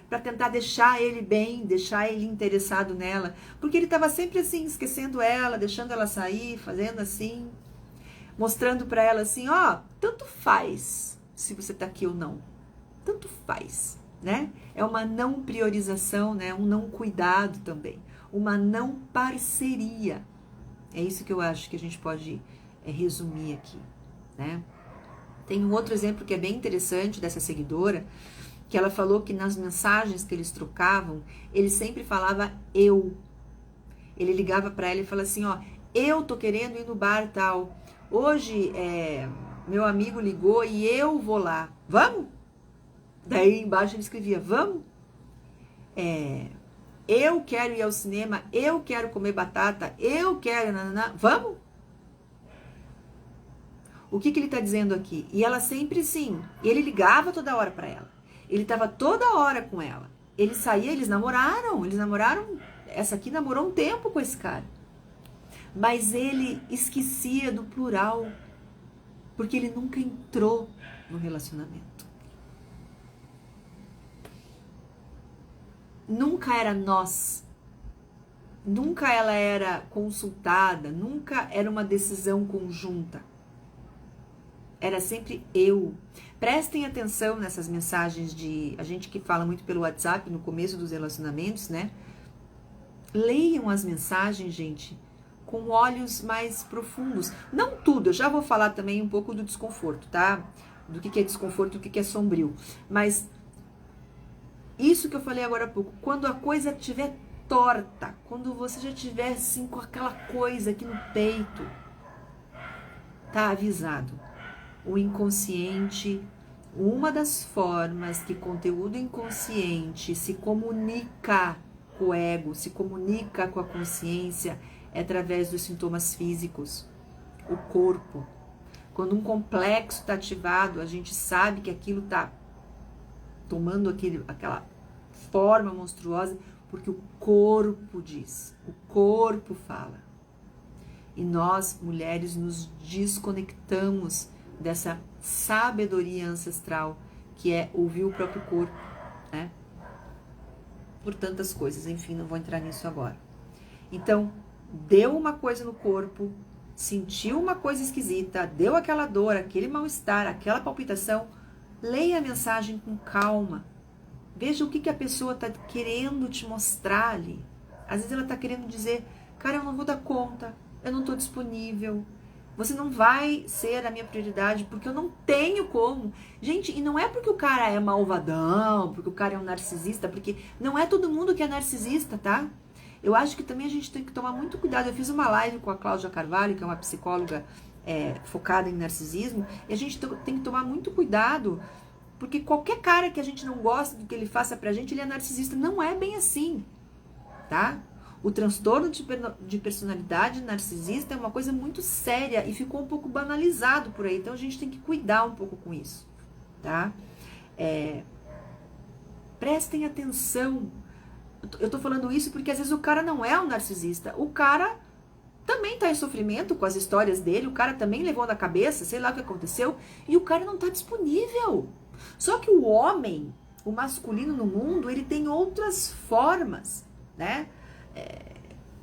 para tentar deixar ele bem, deixar ele interessado nela. Porque ele estava sempre assim, esquecendo ela, deixando ela sair, fazendo assim... mostrando para ela assim, tanto faz se você tá aqui ou não. Tanto faz, né? É uma não priorização, né? Um não cuidado também. Uma não parceria. É isso que eu acho que a gente pode resumir aqui, né? Tem um outro exemplo que é bem interessante dessa seguidora, que ela falou que nas mensagens que eles trocavam, ele sempre falava eu. Ele ligava para ela e falava assim, eu tô querendo ir no bar tal. Hoje, meu amigo ligou e eu vou lá. Vamos? Daí embaixo ele escrevia, vamos? Eu quero ir ao cinema, eu quero comer batata, eu quero... Nanana. Vamos? O que ele está dizendo aqui? E ela sempre sim. Ele ligava toda hora para ela. Ele estava toda hora com ela. Ele saía, eles namoraram. Essa aqui namorou um tempo com esse cara. Mas ele esquecia do plural, porque ele nunca entrou no relacionamento. Nunca era nós. Nunca ela era consultada, nunca era uma decisão conjunta. Era sempre eu. Prestem atenção nessas mensagens a gente que fala muito pelo WhatsApp no começo dos relacionamentos, né? Leiam as mensagens, gente, com olhos mais profundos. Não tudo, eu já vou falar também um pouco do desconforto, tá? Do que é desconforto, do que é sombrio. Mas isso que eu falei agora há pouco, quando a coisa estiver torta, quando você já estiver assim com aquela coisa aqui no peito, tá avisado. O inconsciente, uma das formas que conteúdo inconsciente se comunica com o ego, se comunica com a consciência, é através dos sintomas físicos, o corpo. Quando um complexo está ativado, a gente sabe que aquilo está tomando aquela forma monstruosa, porque o corpo diz, o corpo fala. E nós, mulheres, nos desconectamos dessa sabedoria ancestral, que é ouvir o próprio corpo, né? Por tantas coisas, enfim, não vou entrar nisso agora. Então, deu uma coisa no corpo, sentiu uma coisa esquisita, deu aquela dor, aquele mal-estar, aquela palpitação, leia a mensagem com calma. Veja o que a pessoa está querendo te mostrar ali. Às vezes ela está querendo dizer, cara, eu não vou dar conta, eu não estou disponível, você não vai ser a minha prioridade porque eu não tenho como. Gente, e não é porque o cara é malvadão, porque o cara é um narcisista, porque não é todo mundo que é narcisista, tá? Eu acho que também a gente tem que tomar muito cuidado. Eu fiz uma live com a Cláudia Carvalho, que é uma psicóloga focada em narcisismo, e a gente tem que tomar muito cuidado, porque qualquer cara que a gente não gosta do que ele faça pra gente, ele é narcisista. Não é bem assim, tá? O transtorno de personalidade narcisista é uma coisa muito séria e ficou um pouco banalizado por aí. Então a gente tem que cuidar um pouco com isso, tá? Prestem atenção. Eu tô falando isso porque às vezes o cara não é um narcisista. O cara também tá em sofrimento com as histórias dele. O cara também levou na cabeça, sei lá o que aconteceu. E o cara não tá disponível. Só que o homem, o masculino no mundo, ele tem outras formas, né?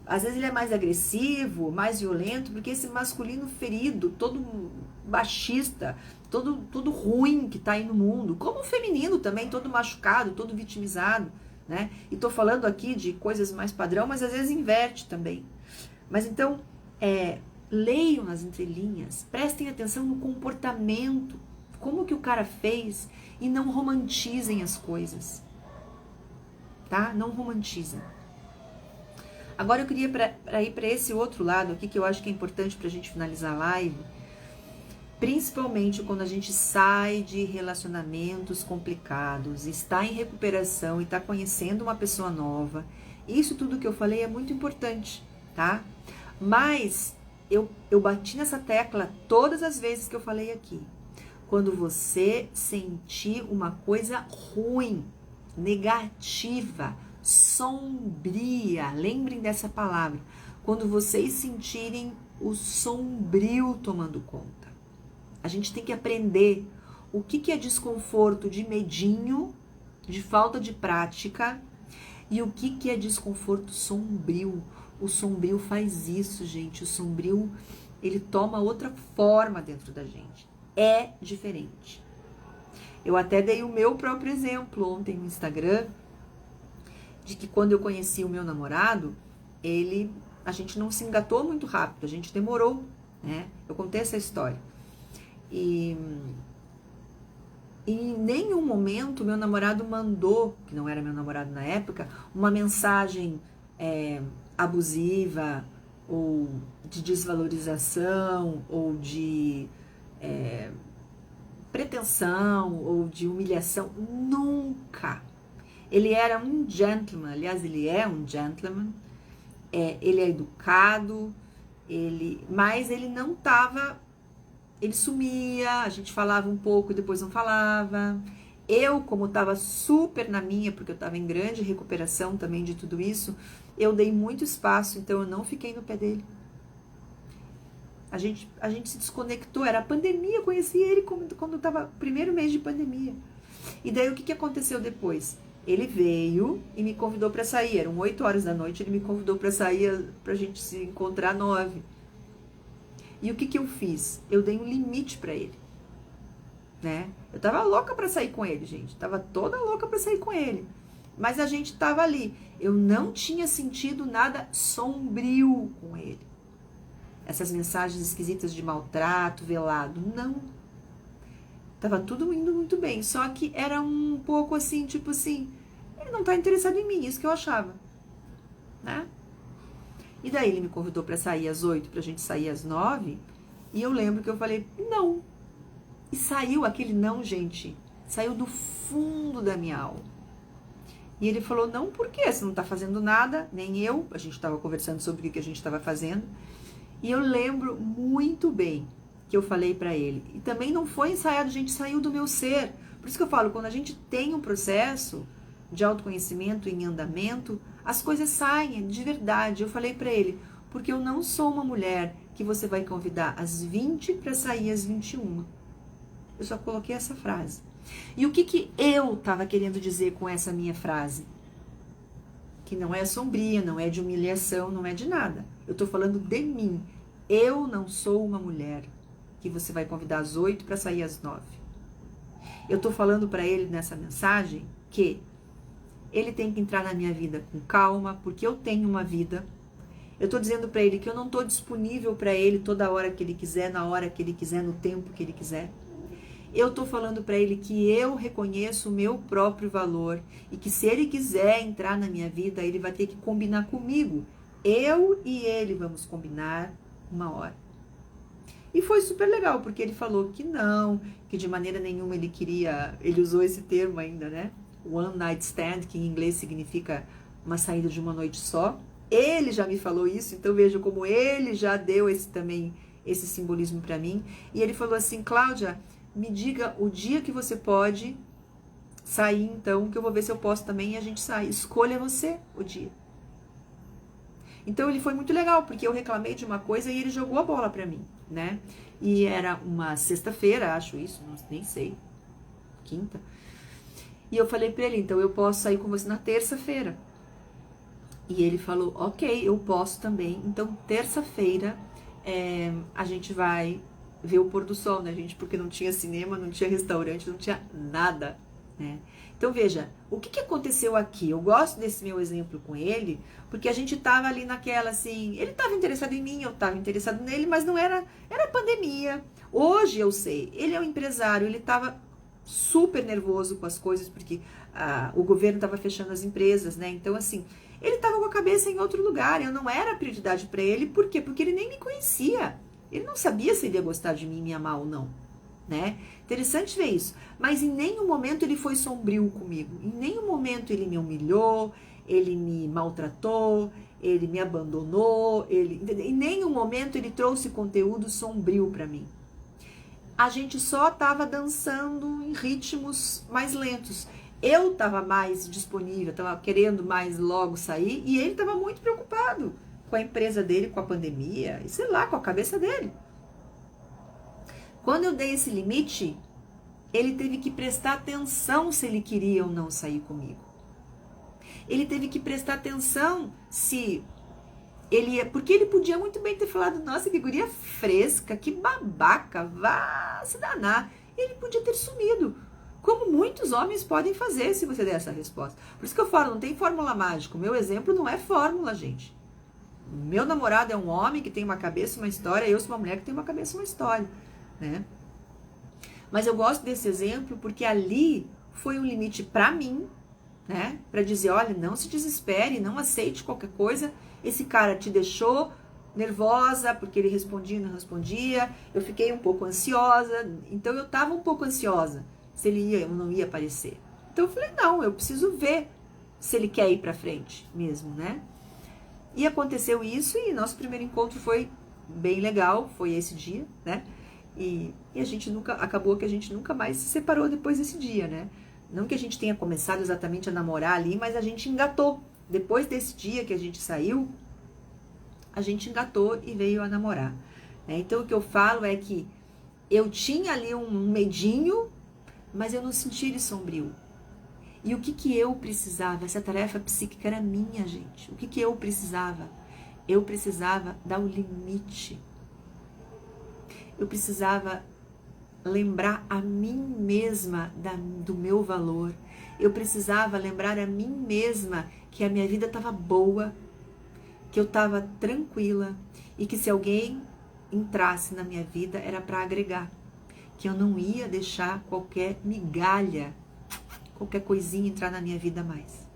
Às vezes ele é mais agressivo, mais violento, porque esse masculino ferido, todo machista, todo ruim que tá aí no mundo, como o feminino também, todo machucado, todo vitimizado, né? E tô falando aqui de coisas mais padrão, mas às vezes inverte também. Mas então, leiam nas entrelinhas, prestem atenção no comportamento, como que o cara fez, e não romantizem as coisas, tá? Não romantizem. Agora eu queria ir para esse outro lado aqui, que eu acho que é importante para a gente finalizar a live, principalmente quando a gente sai de relacionamentos complicados, está em recuperação e está conhecendo uma pessoa nova. Isso tudo que eu falei é muito importante, tá? Mas eu bati nessa tecla todas as vezes que eu falei aqui. Quando você sentir uma coisa ruim, negativa, sombria, lembrem dessa palavra, quando vocês sentirem o sombrio tomando conta. A gente tem que aprender o que é desconforto de medinho, de falta de prática, e o que é desconforto sombrio. O sombrio faz isso, gente. O sombrio, ele toma outra forma dentro da gente. É diferente. Eu até dei o meu próprio exemplo ontem no Instagram, de que quando eu conheci o meu namorado, a gente não se engatou muito rápido, a gente demorou, né? Eu contei essa história. E em nenhum momento meu namorado mandou, que não era meu namorado na época, uma mensagem abusiva, ou de desvalorização, ou de pretensão, ou de humilhação. Nunca. Ele era um gentleman, aliás, ele é um gentleman, ele é educado, mas ele não estava, ele sumia, a gente falava um pouco e depois não falava. Eu, como estava super na minha, porque eu estava em grande recuperação também de tudo isso, eu dei muito espaço, então eu não fiquei no pé dele. A gente se desconectou, era a pandemia, eu conheci ele quando estava primeiro mês de pandemia. E daí o que aconteceu depois? Ele veio e me convidou para sair, eram 8 horas da noite, ele me convidou para sair, pra gente se encontrar 9. E o que eu fiz? Eu dei um limite para ele, né? Eu tava louca para sair com ele, gente, tava toda louca para sair com ele. mas a gente estava ali. Eu não tinha sentido nada sombrio com ele. Essas mensagens esquisitas de maltrato, velado, não. Tava tudo indo muito bem, só que era um pouco assim, tipo assim, ele não tá interessado em mim, isso que eu achava, né? E daí ele me convidou para sair às 8, pra gente sair às 9, e eu lembro que eu falei, não. E saiu aquele não, gente, saiu do fundo da minha alma. E ele falou, não, por quê? Você não tá fazendo nada, nem eu. A gente tava conversando sobre o que a gente tava fazendo. E eu lembro muito bem que eu falei pra ele. E também não foi ensaiado, gente, saiu do meu ser. Por isso que eu falo, quando a gente tem um processo de autoconhecimento em andamento, as coisas saem de verdade. Eu falei pra ele, porque eu não sou uma mulher que você vai convidar às 20 para sair às 21. Eu só coloquei essa frase. E o que eu estava querendo dizer com essa minha frase? Que não é sombria, não é de humilhação, não é de nada. Eu estou falando de mim. Eu não sou uma mulher que você vai convidar às 8 para sair às 9. Eu estou falando para ele nessa mensagem que ele tem que entrar na minha vida com calma, porque eu tenho uma vida. Eu estou dizendo para ele que eu não estou disponível para ele toda hora que ele quiser, na hora que ele quiser, no tempo que ele quiser. Eu estou falando para ele que eu reconheço o meu próprio valor e que se ele quiser entrar na minha vida, ele vai ter que combinar comigo. Eu e ele vamos combinar uma hora. E foi super legal, porque ele falou que não, que de maneira nenhuma ele queria, ele usou esse termo ainda, né? One night stand, que em inglês significa uma saída de uma noite só. Ele já me falou isso, então veja como ele já deu esse simbolismo para mim. E ele falou assim, Cláudia, me diga o dia que você pode sair, então, que eu vou ver se eu posso também e a gente sai. Escolha você o dia. Então, ele foi muito legal, porque eu reclamei de uma coisa e ele jogou a bola pra mim, né? E era uma sexta-feira, acho isso, nem sei, quinta. E eu falei pra ele, então, eu posso sair com você na terça-feira. E ele falou, ok, eu posso também. Então, terça-feira, a gente vai ver o pôr do sol, né, gente? Porque não tinha cinema, não tinha restaurante, não tinha nada, né? Então, veja, o que aconteceu aqui? Eu gosto desse meu exemplo com ele, porque a gente tava ali naquela, assim, ele tava interessado em mim, eu tava interessado nele, mas não era pandemia. Hoje eu sei, ele é um empresário, ele tava super nervoso com as coisas, porque o governo tava fechando as empresas, né? Então, assim, ele tava com a cabeça em outro lugar, eu não era prioridade para ele, por quê? Porque ele nem me conhecia. Ele não sabia se ele ia gostar de mim, me amar ou não, né? Interessante ver isso. Mas em nenhum momento ele foi sombrio comigo. Em nenhum momento ele me humilhou, ele me maltratou, ele me abandonou, em nenhum momento ele trouxe conteúdo sombrio para mim. A gente só estava dançando em ritmos mais lentos. Eu estava mais disponível, estava querendo mais logo sair e ele estava muito preocupado com a empresa dele, com a pandemia, e sei lá, com a cabeça dele. Quando eu dei esse limite, ele teve que prestar atenção se ele queria ou não sair comigo. Ele teve que prestar atenção se ele ia, porque ele podia muito bem ter falado, nossa, que guria fresca, que babaca, vá se danar. Ele podia ter sumido, como muitos homens podem fazer se você der essa resposta. Por isso que eu falo, não tem fórmula mágica. O meu exemplo não é fórmula, gente. Meu namorado é um homem que tem uma cabeça, uma história, eu sou uma mulher que tem uma cabeça, uma história, né? Mas eu gosto desse exemplo porque ali foi um limite para mim, né? Para dizer, olha, não se desespere, não aceite qualquer coisa. Esse cara te deixou nervosa porque ele respondia e não respondia. Eu fiquei um pouco ansiosa, então eu tava um pouco ansiosa se ele ia ou não ia aparecer. Então eu falei, não, eu preciso ver se ele quer ir para frente mesmo, né? E aconteceu isso e nosso primeiro encontro foi bem legal, foi esse dia, né? E a gente acabou que a gente nunca mais se separou depois desse dia, né? Não que a gente tenha começado exatamente a namorar ali, mas a gente engatou. Depois desse dia que a gente saiu, a gente engatou e veio a namorar, né? Então o que eu falo é que eu tinha ali um medinho, mas eu não senti ele sombrio. E o que eu precisava? Essa tarefa psíquica era minha, gente. O que eu precisava? Eu precisava dar o limite. Eu precisava lembrar a mim mesma do meu valor. Eu precisava lembrar a mim mesma que a minha vida estava boa, que eu estava tranquila e que se alguém entrasse na minha vida era para agregar, que eu não ia deixar qualquer migalha, qualquer coisinha entrar na minha vida mais.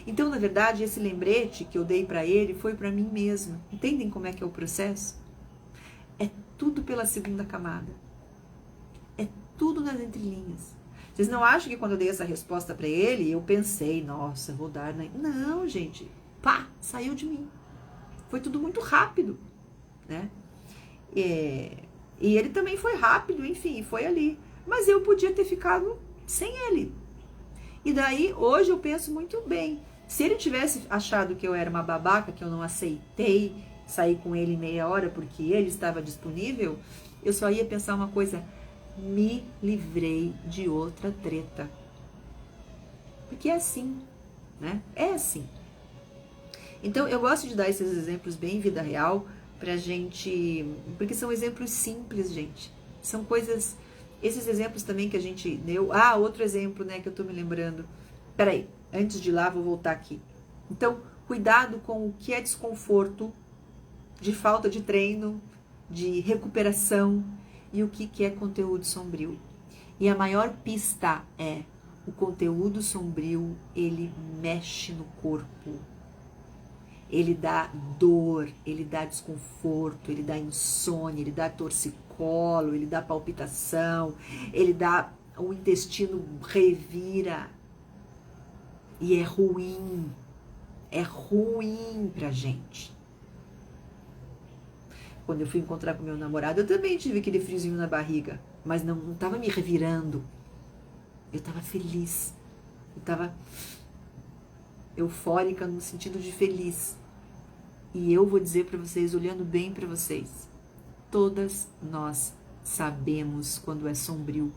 Então, na verdade, esse lembrete que eu dei para ele foi para mim mesma. Entendem como é que é o processo? É tudo pela segunda camada. É tudo nas entrelinhas. Vocês não acham que quando eu dei essa resposta para ele, eu pensei, nossa, vou dar... Não, gente. Pá, saiu de mim. Foi tudo muito rápido, né? E ele também foi rápido, enfim, foi ali. Mas eu podia ter ficado sem ele. E daí, hoje eu penso muito bem. Se ele tivesse achado que eu era uma babaca, que eu não aceitei sair com ele em meia hora porque ele estava disponível, eu só ia pensar uma coisa: me livrei de outra treta. Porque é assim, né? É assim. Então, eu gosto de dar esses exemplos bem em vida real pra gente... Porque são exemplos simples, gente. São coisas... Esses exemplos também que a gente deu... Ah, outro exemplo, né, que eu tô me lembrando. Peraí, antes de ir lá, vou voltar aqui. Então, cuidado com o que é desconforto, de falta de treino, de recuperação e o que é conteúdo sombrio. E a maior pista é: o conteúdo sombrio, ele mexe no corpo. Ele dá dor, ele dá desconforto, ele dá insônia, ele dá torcicolo, ele dá palpitação, ele dá... O intestino revira. E é ruim pra gente. Quando eu fui encontrar com meu namorado, eu também tive aquele friozinho na barriga, mas não tava me revirando. Eu tava feliz. Eu tava eufórica no sentido de feliz. E eu vou dizer para vocês, olhando bem para vocês, todas nós sabemos quando é sombrio.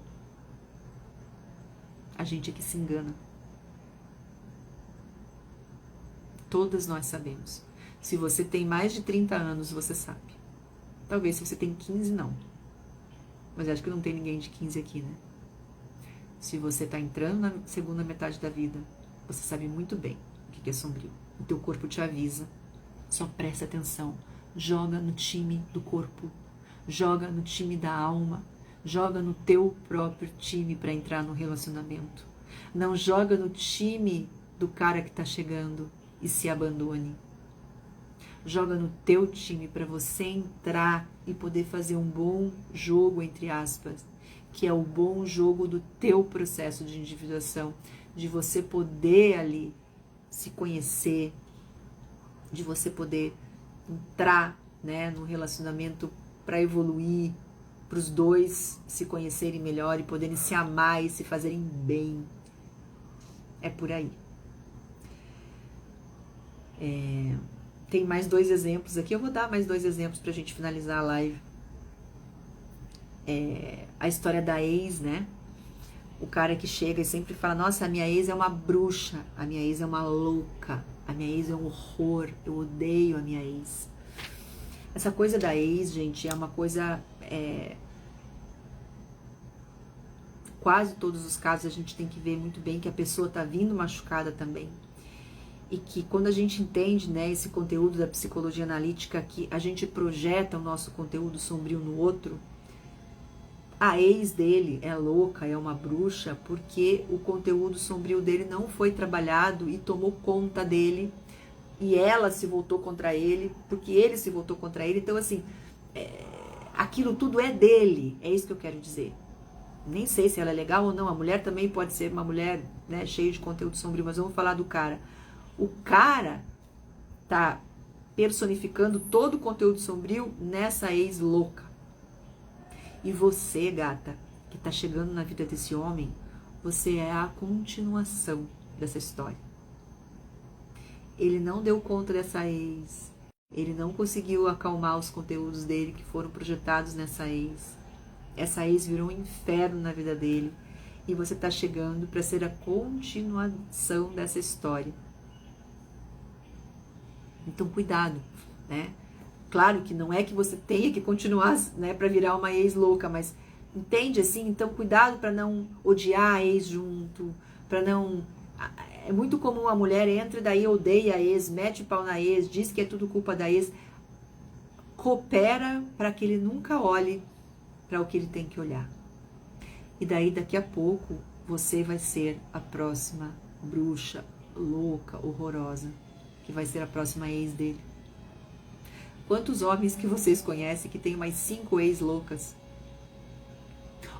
A gente é que se engana. Todas nós sabemos. Se você tem mais de 30 anos, você sabe. Talvez se você tem 15, não. Mas acho que não tem ninguém de 15 aqui, né? Se você está entrando na segunda metade da vida, você sabe muito bem o que é sombrio. O teu corpo te avisa. Só presta atenção. Joga no time do corpo. Joga no time da alma. Joga no teu próprio time para entrar no relacionamento. Não joga no time do cara que está chegando e se abandone. Joga no teu time para você entrar e poder fazer um bom jogo, entre aspas, que é o bom jogo do teu processo de individuação, de você poder ali se conhecer, de você poder entrar, né, no relacionamento para evoluir, para os dois se conhecerem melhor e poderem se amar e se fazerem bem. É por aí. Tem mais 2 exemplos aqui. Eu vou dar mais 2 exemplos pra gente finalizar a live. A história da ex, né? O cara que chega e sempre fala: nossa, a minha ex é uma bruxa, a minha ex é uma louca, a minha ex é um horror, eu odeio a minha ex. Essa coisa da ex, gente, é uma coisa... Quase todos os casos a gente tem que ver muito bem que a pessoa tá vindo machucada também. E que quando a gente entende, né, esse conteúdo da psicologia analítica, que a gente projeta o nosso conteúdo sombrio no outro, a ex dele é louca, é uma bruxa, porque o conteúdo sombrio dele não foi trabalhado e tomou conta dele, e ela se voltou contra ele, porque ele se voltou contra ele. Então, assim, aquilo tudo é dele, é isso que eu quero dizer. Nem sei se ela é legal ou não, a mulher também pode ser uma mulher, né, cheia de conteúdo sombrio, mas vamos falar do cara. O cara tá personificando todo o conteúdo sombrio nessa ex louca. E você, gata, que tá chegando na vida desse homem, você é a continuação dessa história. Ele não deu conta dessa ex. Ele não conseguiu acalmar os conteúdos dele que foram projetados nessa ex. Essa ex virou um inferno na vida dele. E você tá chegando para ser a continuação dessa história. Então, cuidado, né? Claro que não é que você tenha que continuar, né, para virar uma ex louca, mas entende assim? Então, cuidado para não odiar a ex junto, para não... É muito comum a mulher entra, daí odeia a ex, mete o pau na ex, diz que é tudo culpa da ex. Coopera para que ele nunca olhe para o que ele tem que olhar. E daí, daqui a pouco, você vai ser a próxima bruxa, louca, horrorosa, que vai ser a próxima ex dele. Quantos homens que vocês conhecem que tem mais 5 ex loucas?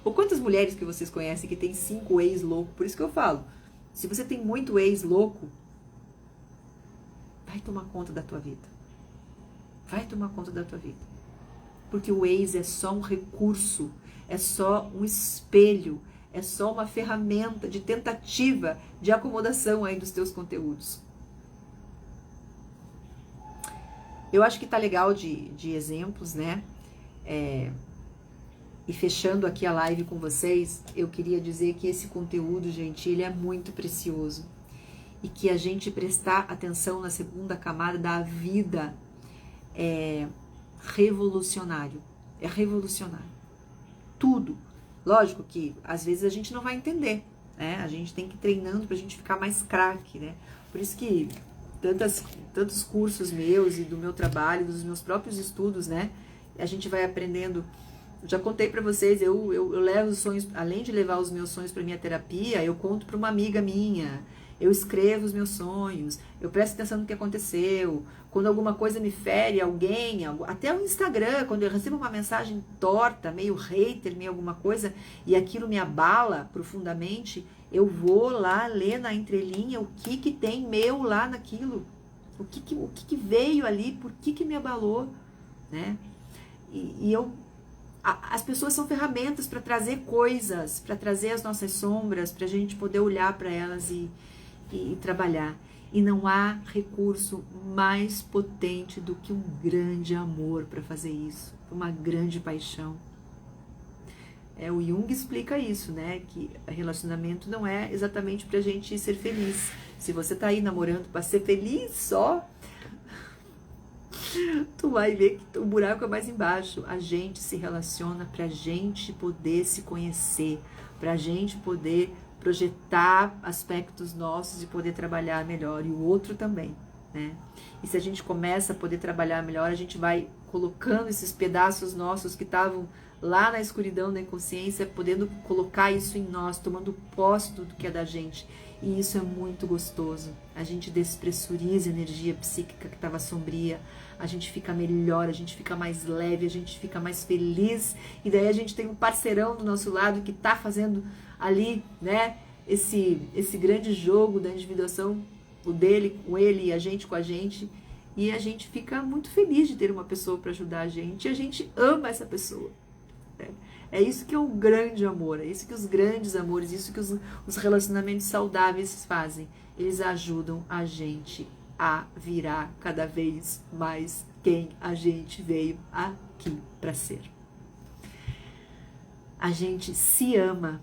Ou quantas mulheres que vocês conhecem que tem 5 ex loucos? Por isso que eu falo, se você tem muito ex louco, vai tomar conta da tua vida. Vai tomar conta da tua vida. Porque o ex é só um recurso, é só um espelho, é só uma ferramenta de tentativa de acomodação aí dos teus conteúdos. Eu acho que tá legal de exemplos, né? E fechando aqui a live com vocês, eu queria dizer que esse conteúdo, gente, ele é muito precioso. E que a gente prestar atenção na segunda camada da vida é revolucionário. É revolucionário. Tudo. Lógico que às vezes a gente não vai entender, né? A gente tem que ir treinando pra gente ficar mais craque, né? Por isso que tantos cursos meus e do meu trabalho, dos meus próprios estudos, né? A gente vai aprendendo. Eu já contei pra vocês, eu levo os sonhos, além de levar os meus sonhos pra minha terapia, eu conto pra uma amiga minha, eu escrevo os meus sonhos, eu presto atenção no que aconteceu, quando alguma coisa me fere, alguém, até o Instagram, quando eu recebo uma mensagem torta, meio hater, meio alguma coisa, e aquilo me abala profundamente, eu vou lá ler na entrelinha o que tem meu lá naquilo, o que veio ali, por que me abalou, né? As pessoas são ferramentas para trazer coisas, para trazer as nossas sombras, para a gente poder olhar para elas e trabalhar. E não há recurso mais potente do que um grande amor para fazer isso, uma grande paixão. O Jung explica isso, né? Que relacionamento não é exatamente pra gente ser feliz. Se você tá aí namorando pra ser feliz só, tu vai ver que o buraco é mais embaixo. A gente se relaciona pra gente poder se conhecer, pra gente poder projetar aspectos nossos e poder trabalhar melhor, e o outro também, né? E se a gente começa a poder trabalhar melhor, a gente vai colocando esses pedaços nossos que estavam lá na escuridão da inconsciência, podendo colocar isso em nós, tomando posse do que é da gente. E isso é muito gostoso. A gente despressuriza a energia psíquica que estava sombria, a gente fica melhor, a gente fica mais leve, a gente fica mais feliz, e daí a gente tem um parceirão do nosso lado que está fazendo ali, né, esse grande jogo da individuação, o dele com ele e a gente com a gente, e a gente fica muito feliz de ter uma pessoa para ajudar a gente, e a gente ama essa pessoa. É isso que é o grande amor, é isso que os grandes amores, isso que os relacionamentos saudáveis fazem. Eles ajudam a gente a virar cada vez mais quem a gente veio aqui para ser. A gente se ama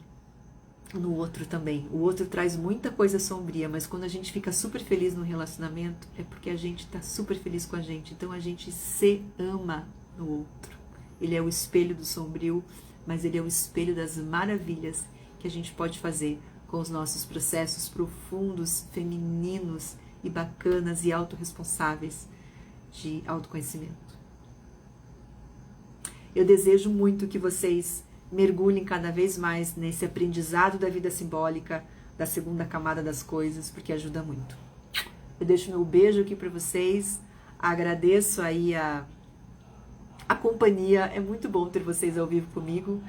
no outro também. O outro traz muita coisa sombria, mas quando a gente fica super feliz no relacionamento, é porque a gente tá super feliz com a gente. Então a gente se ama no outro. Ele é o espelho do sombrio, mas ele é o espelho das maravilhas que a gente pode fazer com os nossos processos profundos, femininos e bacanas e autorresponsáveis de autoconhecimento. Eu desejo muito que vocês mergulhem cada vez mais nesse aprendizado da vida simbólica, da segunda camada das coisas, porque ajuda muito. Eu deixo meu beijo aqui para vocês, agradeço aí a companhia, é muito bom ter vocês ao vivo comigo.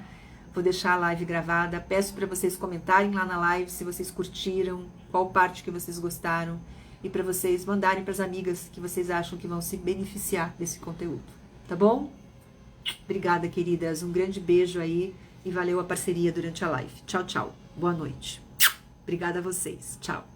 Vou deixar a live gravada, peço para vocês comentarem lá na live se vocês curtiram, qual parte que vocês gostaram, e para vocês mandarem para as amigas que vocês acham que vão se beneficiar desse conteúdo, tá bom? Obrigada, queridas, um grande beijo aí e valeu a parceria durante a live. Tchau, tchau, boa noite. Obrigada a vocês, tchau.